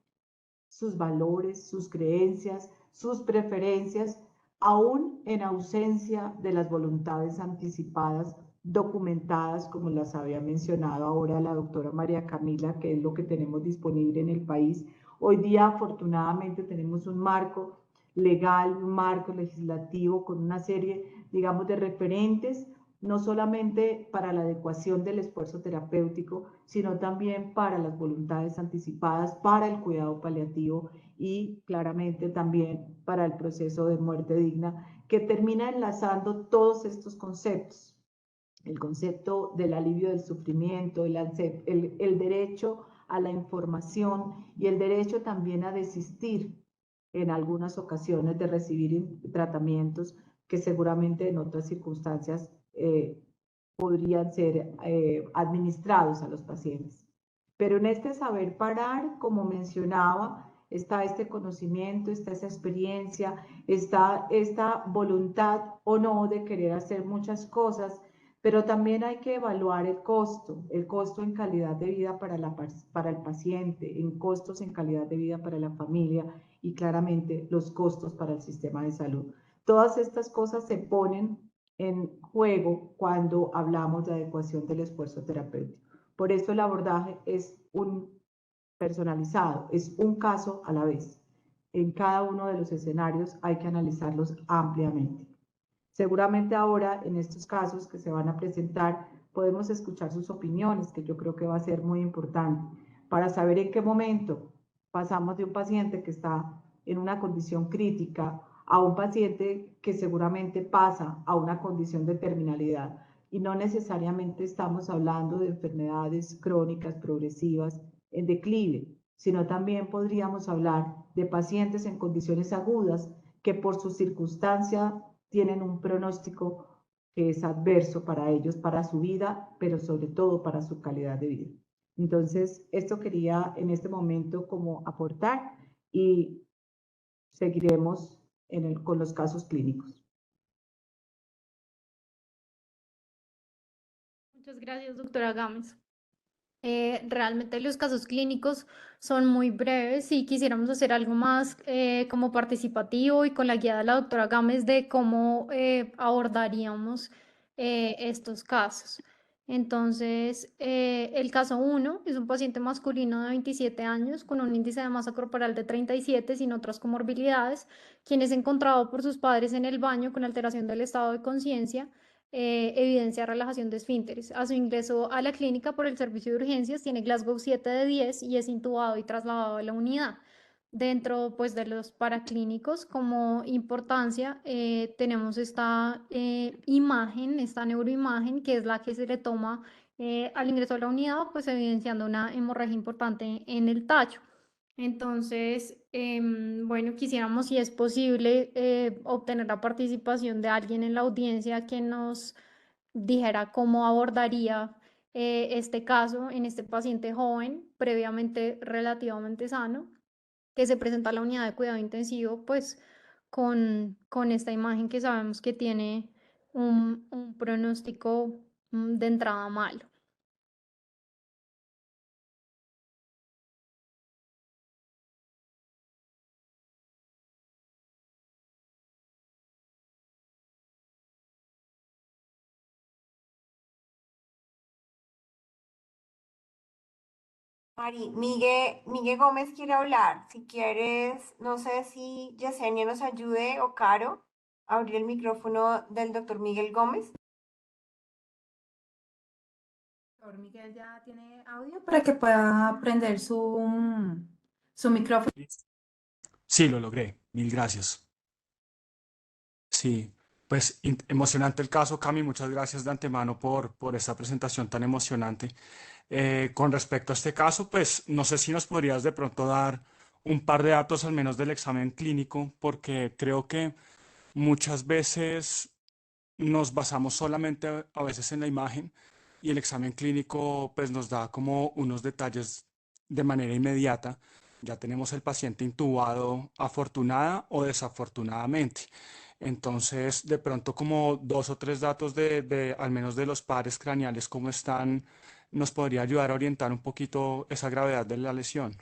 sus valores, sus creencias, sus preferencias, aún en ausencia de las voluntades anticipadas, documentadas, como las había mencionado ahora la doctora María Camila, que es lo que tenemos disponible en el país. Hoy día, afortunadamente, tenemos un marco legal, un marco legislativo con una serie, digamos, de referentes no solamente para la adecuación del esfuerzo terapéutico, sino también para las voluntades anticipadas, para el cuidado paliativo y claramente también para el proceso de muerte digna, que termina enlazando todos estos conceptos. El concepto del alivio del sufrimiento, el derecho a la información y el derecho también a desistir en algunas ocasiones de recibir tratamientos que seguramente en otras circunstancias podrían ser administrados a los pacientes. Pero en este saber parar, como mencionaba, está este conocimiento, está esa experiencia, está esta voluntad o no de querer hacer muchas cosas, pero también hay que evaluar el costo en calidad de vida para el paciente, en costos en calidad de vida para la familia y claramente los costos para el sistema de salud. Todas estas cosas se ponen en juego cuando hablamos de adecuación del esfuerzo terapéutico. Por eso el abordaje es un personalizado, es un caso a la vez. En cada uno de los escenarios hay que analizarlos ampliamente. Seguramente ahora, en estos casos que se van a presentar, podemos escuchar sus opiniones, que yo creo que va a ser muy importante, para saber en qué momento pasamos de un paciente que está en una condición crítica a un paciente que seguramente pasa a una condición de terminalidad. Y no necesariamente estamos hablando de enfermedades crónicas progresivas en declive, sino también podríamos hablar de pacientes en condiciones agudas que por su circunstancia tienen un pronóstico que es adverso para ellos, para su vida, pero sobre todo para su calidad de vida. Entonces, esto quería en este momento como aportar y seguiremos con los casos clínicos. Muchas gracias, doctora Gámez. Realmente los casos clínicos son muy breves y quisiéramos hacer algo más como participativo y con la guía de la doctora Gámez de cómo abordaríamos estos casos. Entonces, el caso 1 es un paciente masculino de 27 años con un índice de masa corporal de 37 sin otras comorbilidades, quien es encontrado por sus padres en el baño con alteración del estado de conciencia. Evidencia relajación de esfínteres. A su ingreso a la clínica por el servicio de urgencias tiene Glasgow 7 de 10 y es intubado y trasladado a la unidad. Dentro pues, de los paraclínicos, como importancia, tenemos esta imagen, esta neuroimagen, que es la que se le toma al ingreso a la unidad, pues evidenciando una hemorragia importante en el tacho. Entonces, bueno, quisiéramos, si es posible, obtener la participación de alguien en la audiencia que nos dijera cómo abordaría este caso en este paciente joven, previamente relativamente sano, que se presenta a la unidad de cuidado intensivo, pues con esta imagen que sabemos que tiene un pronóstico de entrada malo. Miguel Gómez quiere hablar. Si quieres, no sé si Yesenia nos ayude o Caro a abrir el micrófono del doctor Miguel Gómez. Doctor Miguel ya tiene audio para que pueda prender su micrófono. Sí, lo logré. Mil gracias. Sí, pues emocionante el caso, Cami. Muchas gracias de antemano por esta presentación tan emocionante. Con respecto a este caso, pues no sé si nos podrías de pronto dar un par de datos al menos del examen clínico, porque creo que muchas veces nos basamos solamente a veces en la imagen, y el examen clínico pues nos da como unos detalles de manera inmediata. Ya tenemos el paciente intubado afortunada o desafortunadamente. Entonces, de pronto como 2 o 3 datos al menos de los pares craneales, cómo están, nos podría ayudar a orientar un poquito esa gravedad de la lesión.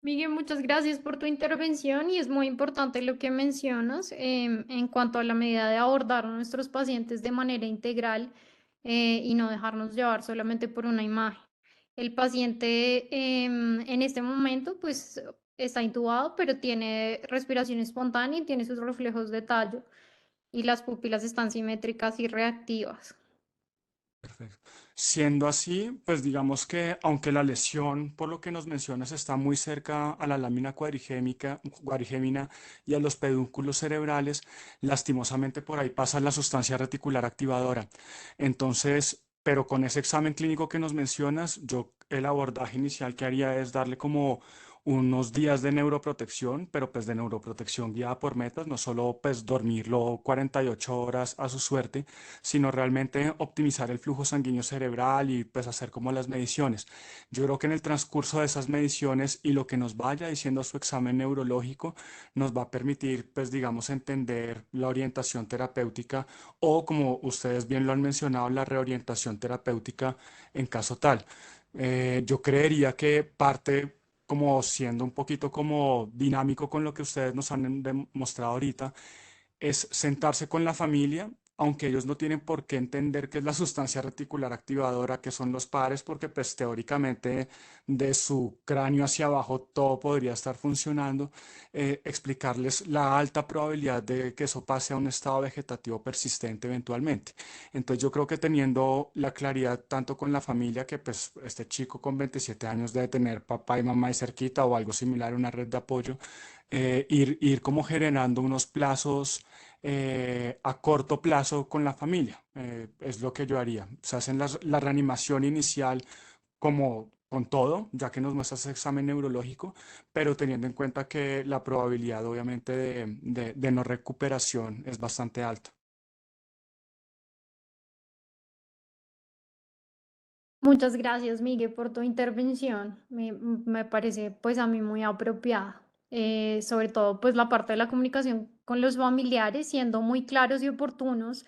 Miguel, muchas gracias por tu intervención y es muy importante lo que mencionas en cuanto a la medida de abordar a nuestros pacientes de manera integral y no dejarnos llevar solamente por una imagen. El paciente en este momento pues está intubado, pero tiene respiración espontánea y tiene sus reflejos de tallo y las pupilas están simétricas y reactivas. Perfecto. Siendo así, pues digamos que aunque la lesión, por lo que nos mencionas, está muy cerca a la lámina cuadrigémina y a los pedúnculos cerebrales, lastimosamente por ahí pasa la sustancia reticular activadora. Entonces, pero con ese examen clínico que nos mencionas, yo el abordaje inicial que haría es darle como unos días de neuroprotección, pero pues de neuroprotección guiada por metas, no solo pues dormirlo 48 horas a su suerte, sino realmente optimizar el flujo sanguíneo cerebral y pues hacer como las mediciones. Yo creo que en el transcurso de esas mediciones y lo que nos vaya diciendo su examen neurológico nos va a permitir pues digamos entender la orientación terapéutica o como ustedes bien lo han mencionado, la reorientación terapéutica en caso tal. Yo creería que parte como siendo un poquito como dinámico con lo que ustedes nos han demostrado ahorita, es sentarse con la familia, aunque ellos no tienen por qué entender qué es la sustancia reticular activadora, qué son los pares, porque pues teóricamente de su cráneo hacia abajo todo podría estar funcionando, explicarles la alta probabilidad de que eso pase a un estado vegetativo persistente eventualmente. Entonces yo creo que teniendo la claridad tanto con la familia, que pues este chico con 27 años debe tener papá y mamá ahí cerquita o algo similar, una red de apoyo, ir como generando unos plazos a corto plazo con la familia. Es lo que yo haría. Se hacen la reanimación inicial como con todo, ya que nos muestra ese examen neurológico, pero teniendo en cuenta que la probabilidad obviamente de no recuperación es bastante alta. Muchas gracias, Miguel, por tu intervención. Me parece, pues, a mí muy apropiada. Sobre todo, pues, la parte de la comunicación con los familiares, siendo muy claros y oportunos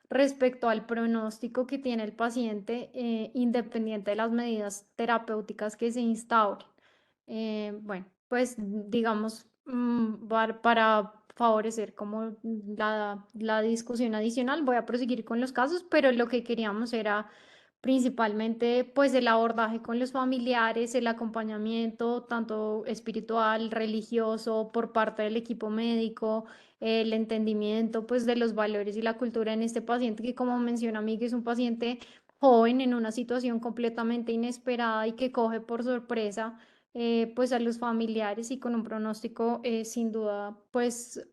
respecto al pronóstico que tiene el paciente, independiente de las medidas terapéuticas que se instauren. Bueno, pues, digamos, para favorecer como la discusión adicional, voy a proseguir con los casos, pero lo que queríamos era principalmente pues el abordaje con los familiares, el acompañamiento tanto espiritual, religioso por parte del equipo médico, el entendimiento pues de los valores y la cultura en este paciente que como menciona Miguel es un paciente joven en una situación completamente inesperada y que coge por sorpresa pues a los familiares y con un pronóstico sin duda pues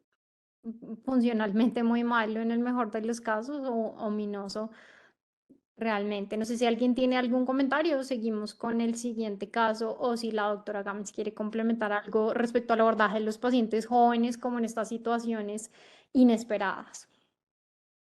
funcionalmente muy malo en el mejor de los casos o ominoso realmente. No sé si alguien tiene algún comentario, seguimos con el siguiente caso o si la doctora Gámez quiere complementar algo respecto al abordaje de los pacientes jóvenes como en estas situaciones inesperadas.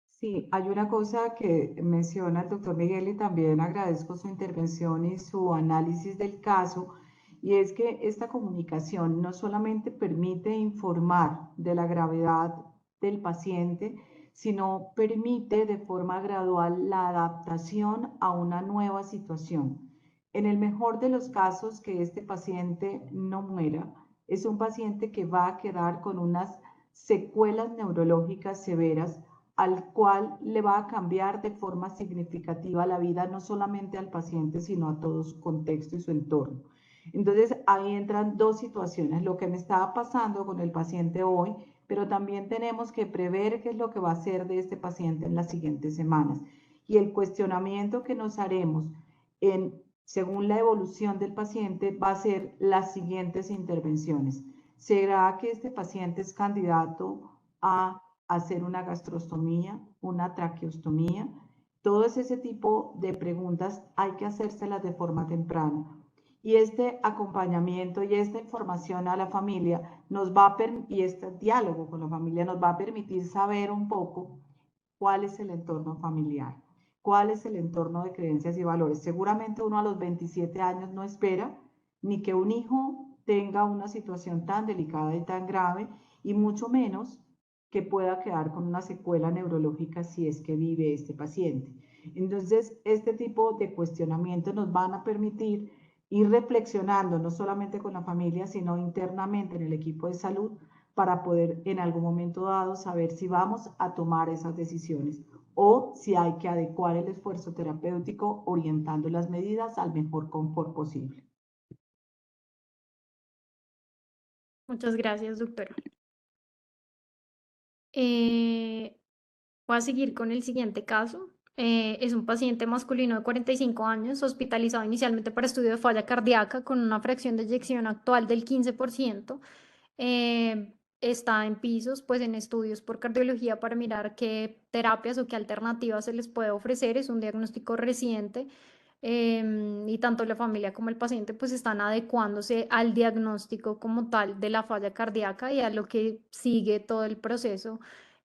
Sí, hay una cosa que menciona el doctor Miguel y también agradezco su intervención y su análisis del caso, y es que esta comunicación no solamente permite informar de la gravedad del paciente, sino permite de forma gradual la adaptación a una nueva situación. En el mejor de los casos, que este paciente no muera, es un paciente que va a quedar con unas secuelas neurológicas severas al cual le va a cambiar de forma significativa la vida, no solamente al paciente, sino a todo su contexto y su entorno. Entonces, ahí entran dos situaciones, lo que me estaba pasando con el paciente hoy, pero también tenemos que prever qué es lo que va a hacer de este paciente en las siguientes semanas. Y el cuestionamiento que nos haremos según la evolución del paciente va a ser las siguientes intervenciones. ¿Será que este paciente es candidato a hacer una gastrostomía, una traqueostomía? Todo ese tipo de preguntas hay que hacérselas de forma temprana. Y este acompañamiento y esta información a la familia y este diálogo con la familia nos va a permitir saber un poco cuál es el entorno familiar, cuál es el entorno de creencias y valores. Seguramente uno a los 27 años no espera ni que un hijo tenga una situación tan delicada y tan grave, y mucho menos que pueda quedar con una secuela neurológica si es que vive este paciente. Entonces, este tipo de cuestionamientos nos van a permitir ir reflexionando, no solamente con la familia, sino internamente en el equipo de salud, para poder en algún momento dado saber si vamos a tomar esas decisiones o si hay que adecuar el esfuerzo terapéutico orientando las medidas al mejor confort posible. Muchas gracias, doctora. Voy a seguir con el siguiente caso. Es un paciente masculino de 45 años, hospitalizado inicialmente para estudio de falla cardíaca con una fracción de eyección actual del 15%. Está en pisos, pues en estudios por cardiología para mirar qué terapias o qué alternativas se les puede ofrecer. Es un diagnóstico reciente. Y tanto la familia como el paciente pues están adecuándose al diagnóstico como tal de la falla cardíaca y a lo que sigue todo el proceso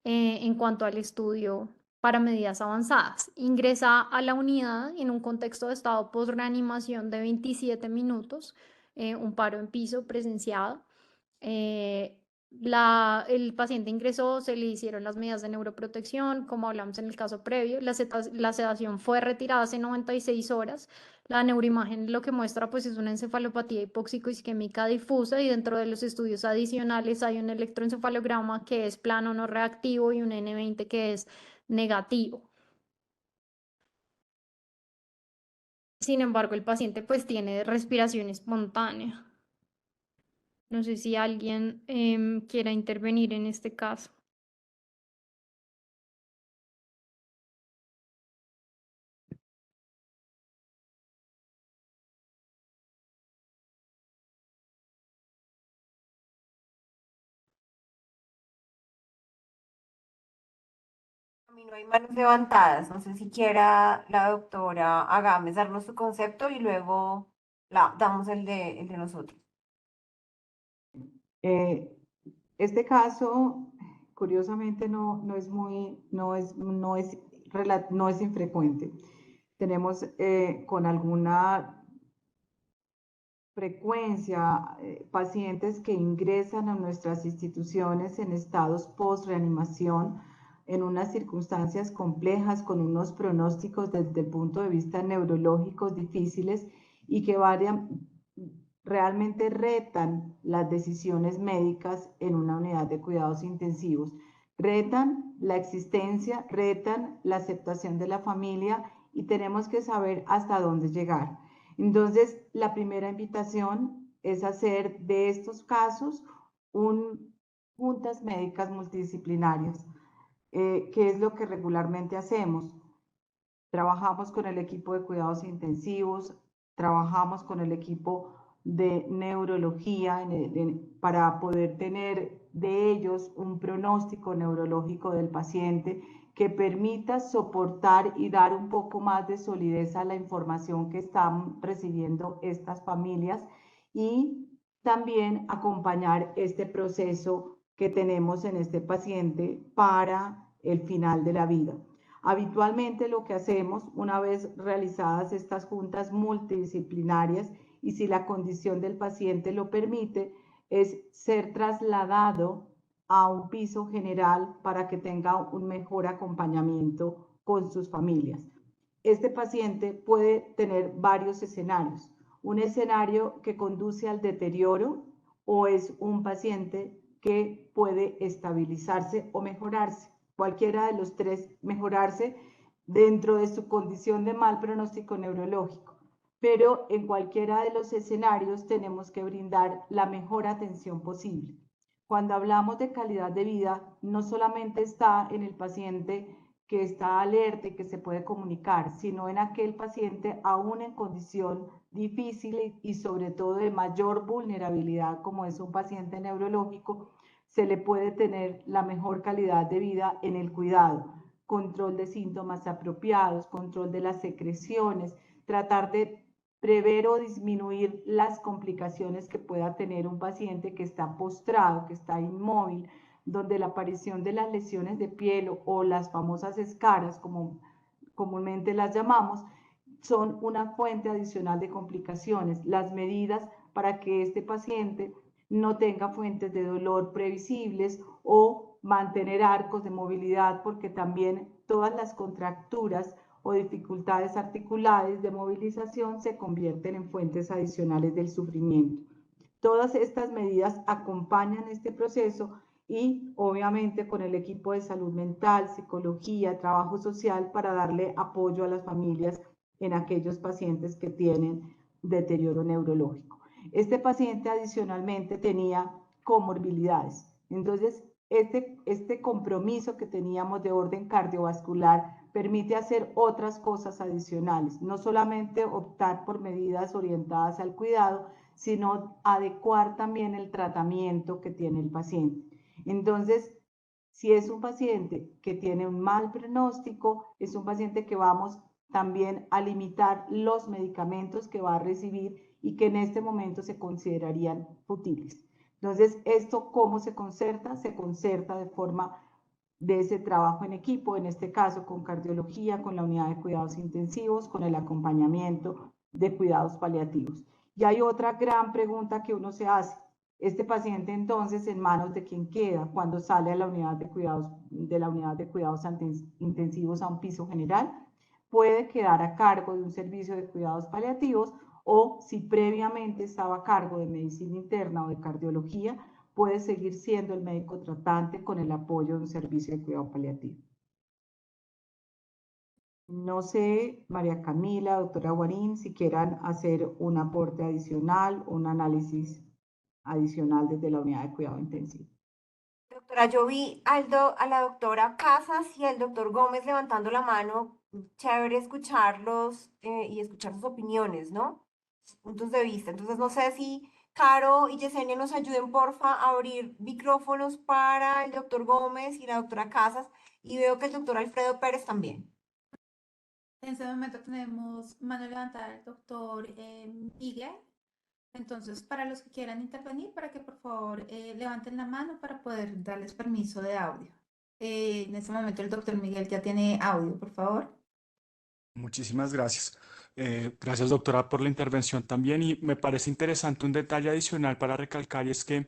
en cuanto al estudio para medidas avanzadas. Ingresa a la unidad en un contexto de estado post-reanimación de 27 minutos, un paro en piso presenciado. El paciente ingresó, se le hicieron las medidas de neuroprotección, como hablamos en el caso previo, la sedación fue retirada hace 96 horas, la neuroimagen lo que muestra pues es una encefalopatía hipóxico-isquémica difusa y dentro de los estudios adicionales hay un electroencefalograma que es plano no reactivo y un N20 que es negativo. Sin embargo, el paciente pues tiene respiración espontánea. No sé si alguien quiera intervenir en este caso. A mí no hay manos levantadas. No sé si quiera la doctora Agames darnos su concepto y luego damos el de nosotros. Este caso, curiosamente, no es infrecuente. Tenemos con alguna frecuencia pacientes que ingresan a nuestras instituciones en estados post-reanimación, en unas circunstancias complejas, con unos pronósticos desde el punto de vista neurológicos difíciles y que realmente retan las decisiones médicas en una unidad de cuidados intensivos. Retan la existencia, retan la aceptación de la familia y tenemos que saber hasta dónde llegar. Entonces, la primera invitación es hacer de estos casos juntas médicas multidisciplinarias, que es lo que regularmente hacemos. Trabajamos con el equipo de cuidados intensivos, trabajamos con el equipo de neurología para poder tener de ellos un pronóstico neurológico del paciente que permita soportar y dar un poco más de solidez a la información que están recibiendo estas familias y también acompañar este proceso que tenemos en este paciente para el final de la vida. Habitualmente lo que hacemos, una vez realizadas estas juntas multidisciplinarias y si la condición del paciente lo permite, es ser trasladado a un piso general para que tenga un mejor acompañamiento con sus familias. Este paciente puede tener varios escenarios. Un escenario que conduce al deterioro o es un paciente que puede estabilizarse o mejorarse. Cualquiera de los tres, mejorarse dentro de su condición de mal pronóstico neurológico. Pero en cualquiera de los escenarios tenemos que brindar la mejor atención posible. Cuando hablamos de calidad de vida, no solamente está en el paciente que está alerta y que se puede comunicar, sino en aquel paciente aún en condición difícil y sobre todo de mayor vulnerabilidad, como es un paciente neurológico, se le puede tener la mejor calidad de vida en el cuidado, control de síntomas apropiados, control de las secreciones, tratar de prever o disminuir las complicaciones que pueda tener un paciente que está postrado, que está inmóvil, donde la aparición de las lesiones de piel o las famosas escaras, como comúnmente las llamamos, son una fuente adicional de complicaciones. Las medidas para que este paciente no tenga fuentes de dolor previsibles o mantener arcos de movilidad, porque también todas las contracturas o dificultades articulares de movilización se convierten en fuentes adicionales del sufrimiento. Todas estas medidas acompañan este proceso y obviamente con el equipo de salud mental, psicología, trabajo social para darle apoyo a las familias en aquellos pacientes que tienen deterioro neurológico. Este paciente adicionalmente tenía comorbilidades. Entonces, este compromiso que teníamos de orden cardiovascular permite hacer otras cosas adicionales, no solamente optar por medidas orientadas al cuidado, sino adecuar también el tratamiento que tiene el paciente. Entonces, si es un paciente que tiene un mal pronóstico, es un paciente que vamos también a limitar los medicamentos que va a recibir y que en este momento se considerarían fútiles. Entonces, ¿esto cómo se concerta? Se concerta de forma de ese trabajo en equipo, en este caso con cardiología, con la unidad de cuidados intensivos, con el acompañamiento de cuidados paliativos. Y hay otra gran pregunta que uno se hace. Este paciente entonces, ¿en manos de quién queda cuando sale a la unidad de cuidados intensivos a un piso general? Puede quedar a cargo de un servicio de cuidados paliativos o si previamente estaba a cargo de medicina interna o de cardiología, puede seguir siendo el médico tratante con el apoyo de un servicio de cuidado paliativo. No sé, María Camila, doctora Guarín, si quieran hacer un aporte adicional, un análisis adicional desde la unidad de cuidado intensivo. Doctora, yo vi a la doctora Casas y al doctor Gómez levantando la mano. Chévere escucharlos y escuchar sus opiniones, ¿no? Sus puntos de vista. Entonces, no sé si Caro y Yesenia nos ayuden, porfa, a abrir micrófonos para el doctor Gómez y la doctora Casas. Y veo que el doctor Alfredo Pérez también. En este momento tenemos mano levantada el doctor Miguel. Entonces, para los que quieran intervenir, para que por favor levanten la mano para poder darles permiso de audio. En este momento el doctor Miguel ya tiene audio, por favor. Muchísimas gracias. Gracias, doctora, por la intervención también. Y me parece interesante un detalle adicional para recalcar y es que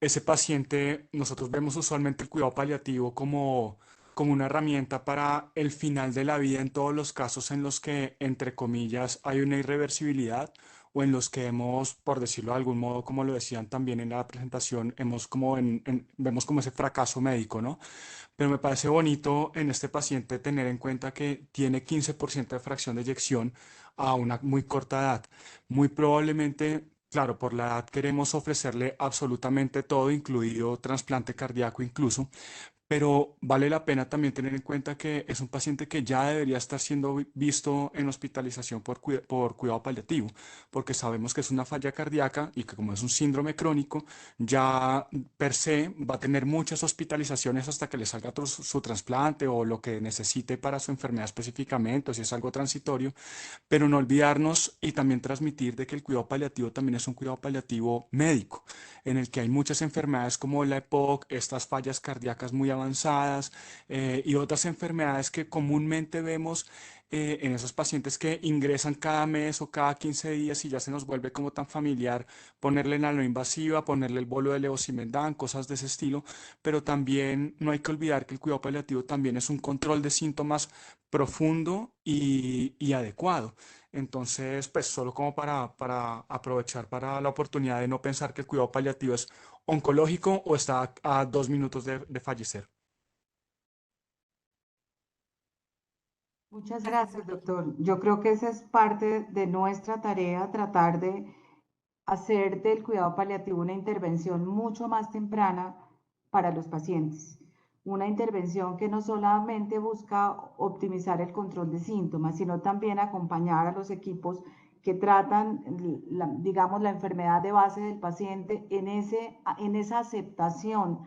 ese paciente, nosotros vemos usualmente el cuidado paliativo como una herramienta para el final de la vida en todos los casos en los que, entre comillas, hay una irreversibilidad o en los que hemos, por decirlo de algún modo, como lo decían también en la presentación, vemos como ese fracaso médico, ¿no? Pero me parece bonito en este paciente tener en cuenta que tiene 15% de fracción de eyección a una muy corta edad. Muy probablemente, claro, por la edad queremos ofrecerle absolutamente todo, incluido trasplante cardíaco incluso, pero vale la pena también tener en cuenta que es un paciente que ya debería estar siendo visto en hospitalización por cuidado paliativo, porque sabemos que es una falla cardíaca y que como es un síndrome crónico, ya per se va a tener muchas hospitalizaciones hasta que le salga su trasplante o lo que necesite para su enfermedad específicamente, o si es algo transitorio, pero no olvidarnos y también transmitir de que el cuidado paliativo también es un cuidado paliativo médico, en el que hay muchas enfermedades como la EPOC, estas fallas cardíacas muy avanzadas y otras enfermedades que comúnmente vemos en esos pacientes que ingresan cada mes o cada 15 días y ya se nos vuelve como tan familiar ponerle nanoinvasiva, ponerle el bolo de levosimendan, cosas de ese estilo, pero también no hay que olvidar que el cuidado paliativo también es un control de síntomas profundo y adecuado. Entonces, pues solo como para aprovechar para la oportunidad de no pensar que el cuidado paliativo es oncológico o está a 2 minutos de fallecer. Muchas gracias, doctor. Yo creo que esa es parte de nuestra tarea, tratar de hacer del cuidado paliativo una intervención mucho más temprana para los pacientes. Una intervención que no solamente busca optimizar el control de síntomas, sino también acompañar a los equipos que tratan, digamos, la enfermedad de base del paciente en esa aceptación,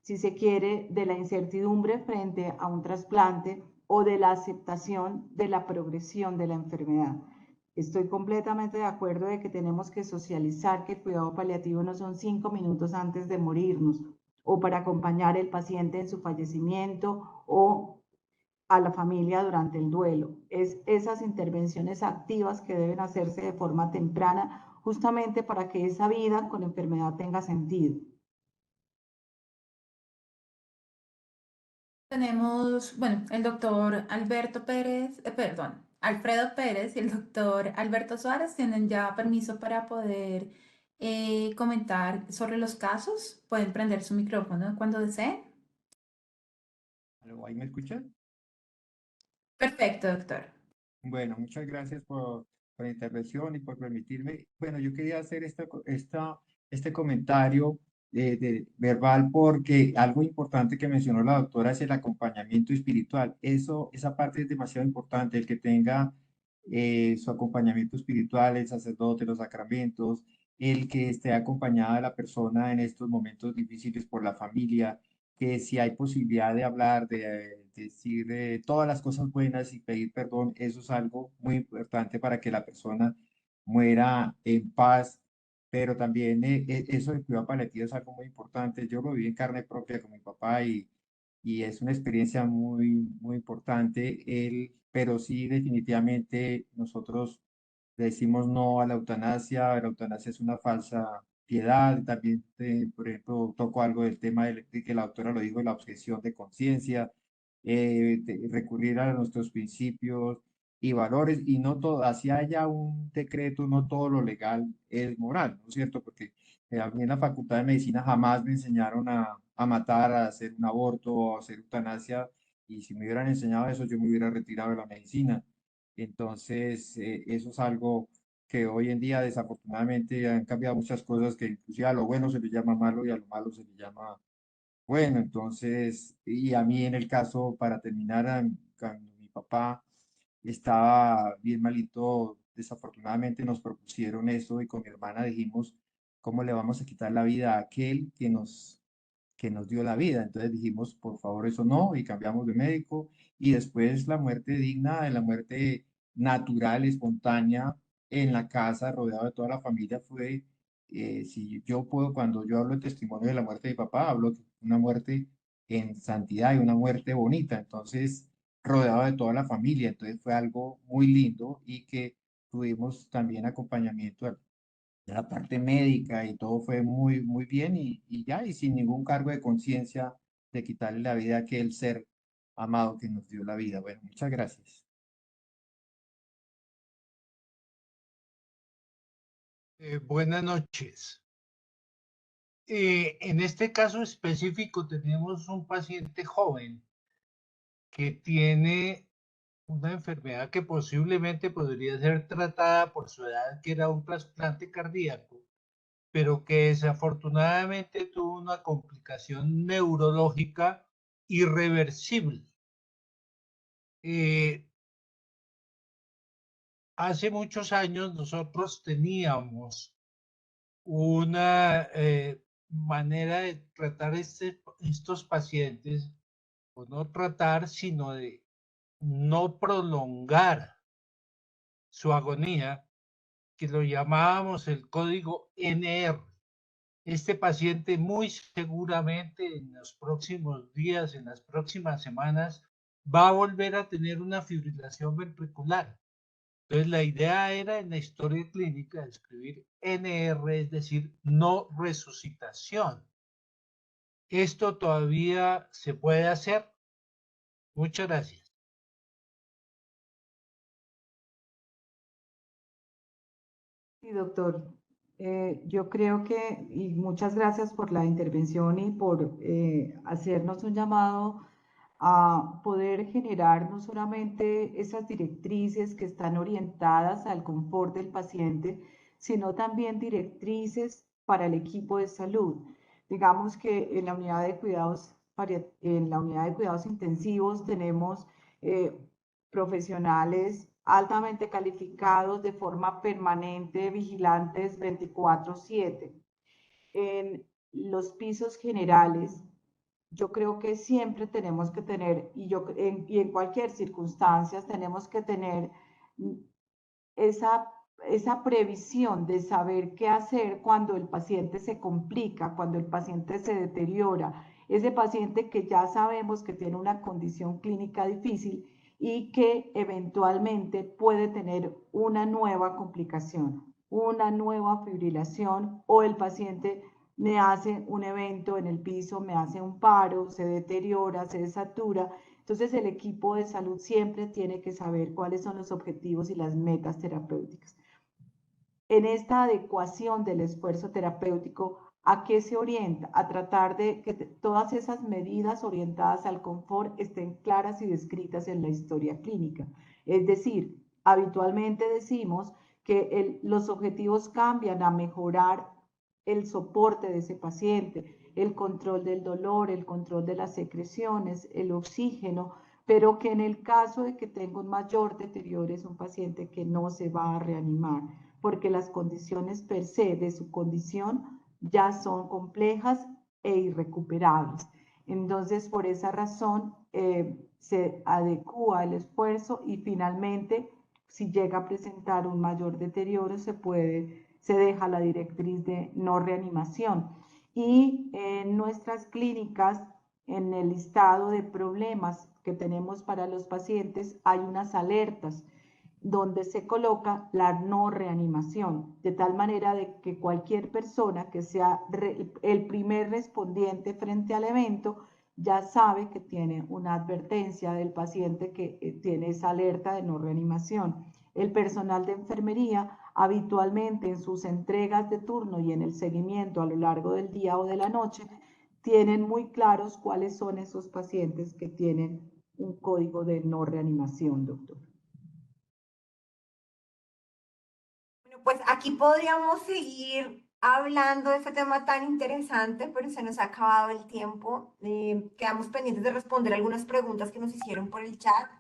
si se quiere, de la incertidumbre frente a un trasplante o de la aceptación de la progresión de la enfermedad. Estoy completamente de acuerdo de que tenemos que socializar que el cuidado paliativo no son 5 minutos antes de morirnos o para acompañar al paciente en su fallecimiento o a la familia durante el duelo. Es esas intervenciones activas que deben hacerse de forma temprana, justamente para que esa vida con enfermedad tenga sentido. Tenemos, bueno, el doctor Alberto Pérez, perdón, Alfredo Pérez y el doctor Alberto Suárez tienen ya permiso para poder comentar sobre los casos. Pueden prender su micrófono cuando deseen. ¿Ahí me escuchan? Perfecto, doctor. Bueno, muchas gracias por la intervención y por permitirme. Bueno, yo quería hacer este comentario verbal porque algo importante que mencionó la doctora es el acompañamiento espiritual. Esa parte es demasiado importante, el que tenga su acompañamiento espiritual, el sacerdote, los sacramentos, el que esté acompañada de la persona en estos momentos difíciles por la familia, que si hay posibilidad de hablar, de decir todas las cosas buenas y pedir perdón, eso es algo muy importante para que la persona muera en paz, pero también eso del cuidado paliativo es algo muy importante. Yo lo viví en carne propia con mi papá y es una experiencia muy, muy importante, pero sí definitivamente nosotros le decimos no a la eutanasia es una falsa piedad, también, por ejemplo, toco algo del tema de que la doctora lo dijo, de la objeción de conciencia, de recurrir a nuestros principios y valores, y no todo, así haya un decreto, no todo lo legal es moral, ¿no es cierto? Porque a mí en la Facultad de Medicina jamás me enseñaron a matar, a hacer un aborto o a hacer eutanasia, y si me hubieran enseñado eso, yo me hubiera retirado de la medicina. Entonces, eso es algo que hoy en día desafortunadamente han cambiado muchas cosas, que inclusive a lo bueno se le llama malo y a lo malo se le llama bueno. Entonces, y a mí en el caso, para terminar, cuando mi papá estaba bien malito, desafortunadamente nos propusieron eso y con mi hermana dijimos, ¿cómo le vamos a quitar la vida a aquel que nos dio la vida? Entonces dijimos, por favor, eso no, y cambiamos de médico. Y después la muerte digna, la muerte natural, espontánea, en la casa, rodeado de toda la familia, fue, si yo puedo, cuando yo hablo de testimonio de la muerte de mi papá, hablo de una muerte en santidad y una muerte bonita. Entonces, rodeado de toda la familia. Entonces fue algo muy lindo y que tuvimos también acompañamiento de la parte médica y todo fue muy, muy bien y ya, y sin ningún cargo de conciencia de quitarle la vida a aquel ser amado que nos dio la vida. Bueno, muchas gracias. Buenas noches. En este caso específico tenemos un paciente joven que tiene una enfermedad que posiblemente podría ser tratada por su edad, que era un trasplante cardíaco, pero que desafortunadamente tuvo una complicación neurológica irreversible. Hace muchos años nosotros teníamos una manera de tratar estos pacientes, o no tratar, sino de no prolongar su agonía, que lo llamábamos el código NR. Este paciente muy seguramente en los próximos días, en las próximas semanas, va a volver a tener una fibrilación ventricular. Entonces la idea era en la historia clínica escribir NR, es decir, no resucitación. Esto todavía se puede hacer. Muchas gracias. Sí, doctor. Yo creo que, y muchas gracias por la intervención y por hacernos un llamado a poder generar no solamente esas directrices que están orientadas al confort del paciente, sino también directrices para el equipo de salud. Digamos que en la unidad de cuidados, en la unidad de cuidados intensivos tenemos profesionales altamente calificados de forma permanente, vigilantes 24/7. En los pisos generales, yo creo que siempre tenemos que tener, y en cualquier circunstancia, tenemos que tener esa esa previsión de saber qué hacer cuando el paciente se complica, cuando el paciente se deteriora, ese paciente que ya sabemos que tiene una condición clínica difícil y que eventualmente puede tener una nueva complicación, una nueva fibrilación, o el paciente me hace un evento en el piso, me hace un paro, se deteriora, se desatura. Entonces el equipo de salud siempre tiene que saber cuáles son los objetivos y las metas terapéuticas. En esta adecuación del esfuerzo terapéutico, ¿a qué se orienta? A tratar de que todas esas medidas orientadas al confort estén claras y descritas en la historia clínica. Es decir, habitualmente decimos que los objetivos cambian a mejorar el soporte de ese paciente, el control del dolor, el control de las secreciones, el oxígeno, pero que en el caso de que tenga un mayor deterioro es un paciente que no se va a reanimar, porque las condiciones per se de su condición ya son complejas e irrecuperables. Entonces, por esa razón, se adecúa el esfuerzo y finalmente, si llega a presentar un mayor deterioro, se deja la directriz de no reanimación. Y en nuestras clínicas, en el listado de problemas que tenemos para los pacientes, hay unas alertas donde se coloca la no reanimación, de tal manera de que cualquier persona que sea el primer respondiente frente al evento ya sabe que tiene una advertencia del paciente que tiene esa alerta de no reanimación. El personal de enfermería habitualmente en sus entregas de turno y en el seguimiento a lo largo del día o de la noche tienen muy claros cuáles son esos pacientes que tienen un código de no reanimación, doctor. Pues aquí podríamos seguir hablando de este tema tan interesante, pero se nos ha acabado el tiempo. Quedamos pendientes de responder algunas preguntas que nos hicieron por el chat.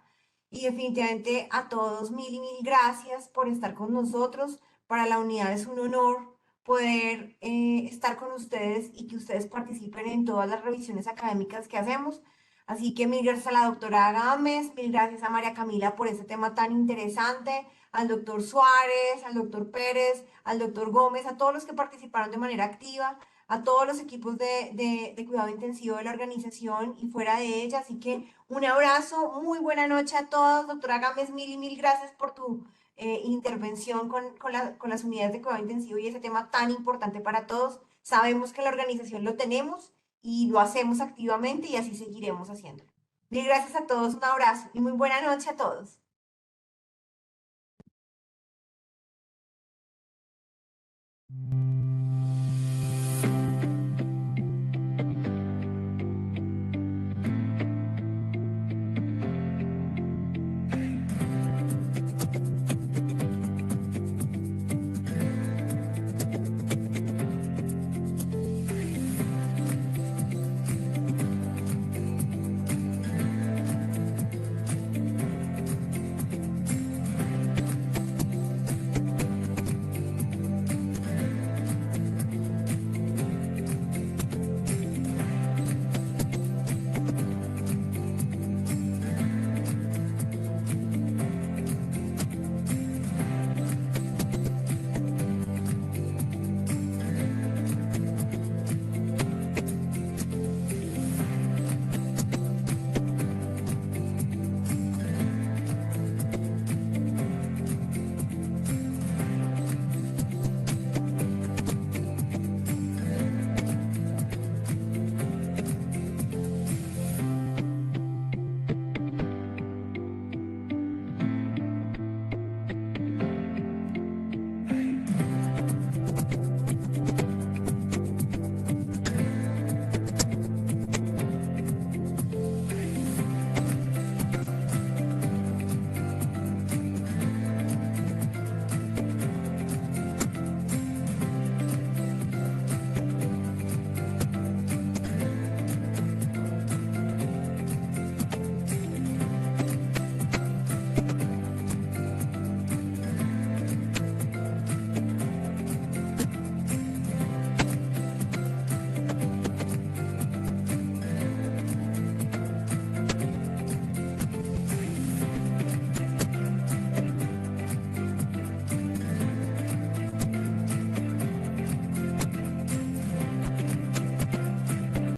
Y definitivamente a todos mil y mil gracias por estar con nosotros. Para la unidad es un honor poder estar con ustedes y que ustedes participen en todas las revisiones académicas que hacemos. Así que mil gracias a la doctora Gámez, mil gracias a María Camila por este tema tan interesante, al doctor Suárez, al doctor Pérez, al doctor Gómez, a todos los que participaron de manera activa, a todos los equipos de cuidado intensivo de la organización y fuera de ella. Así que un abrazo, muy buena noche a todos. Doctora Gámez, mil y mil gracias por tu intervención con las unidades de cuidado intensivo y ese tema tan importante para todos. Sabemos que en la organización lo tenemos y lo hacemos activamente y así seguiremos haciéndolo. Mil gracias a todos, un abrazo y muy buena noche a todos.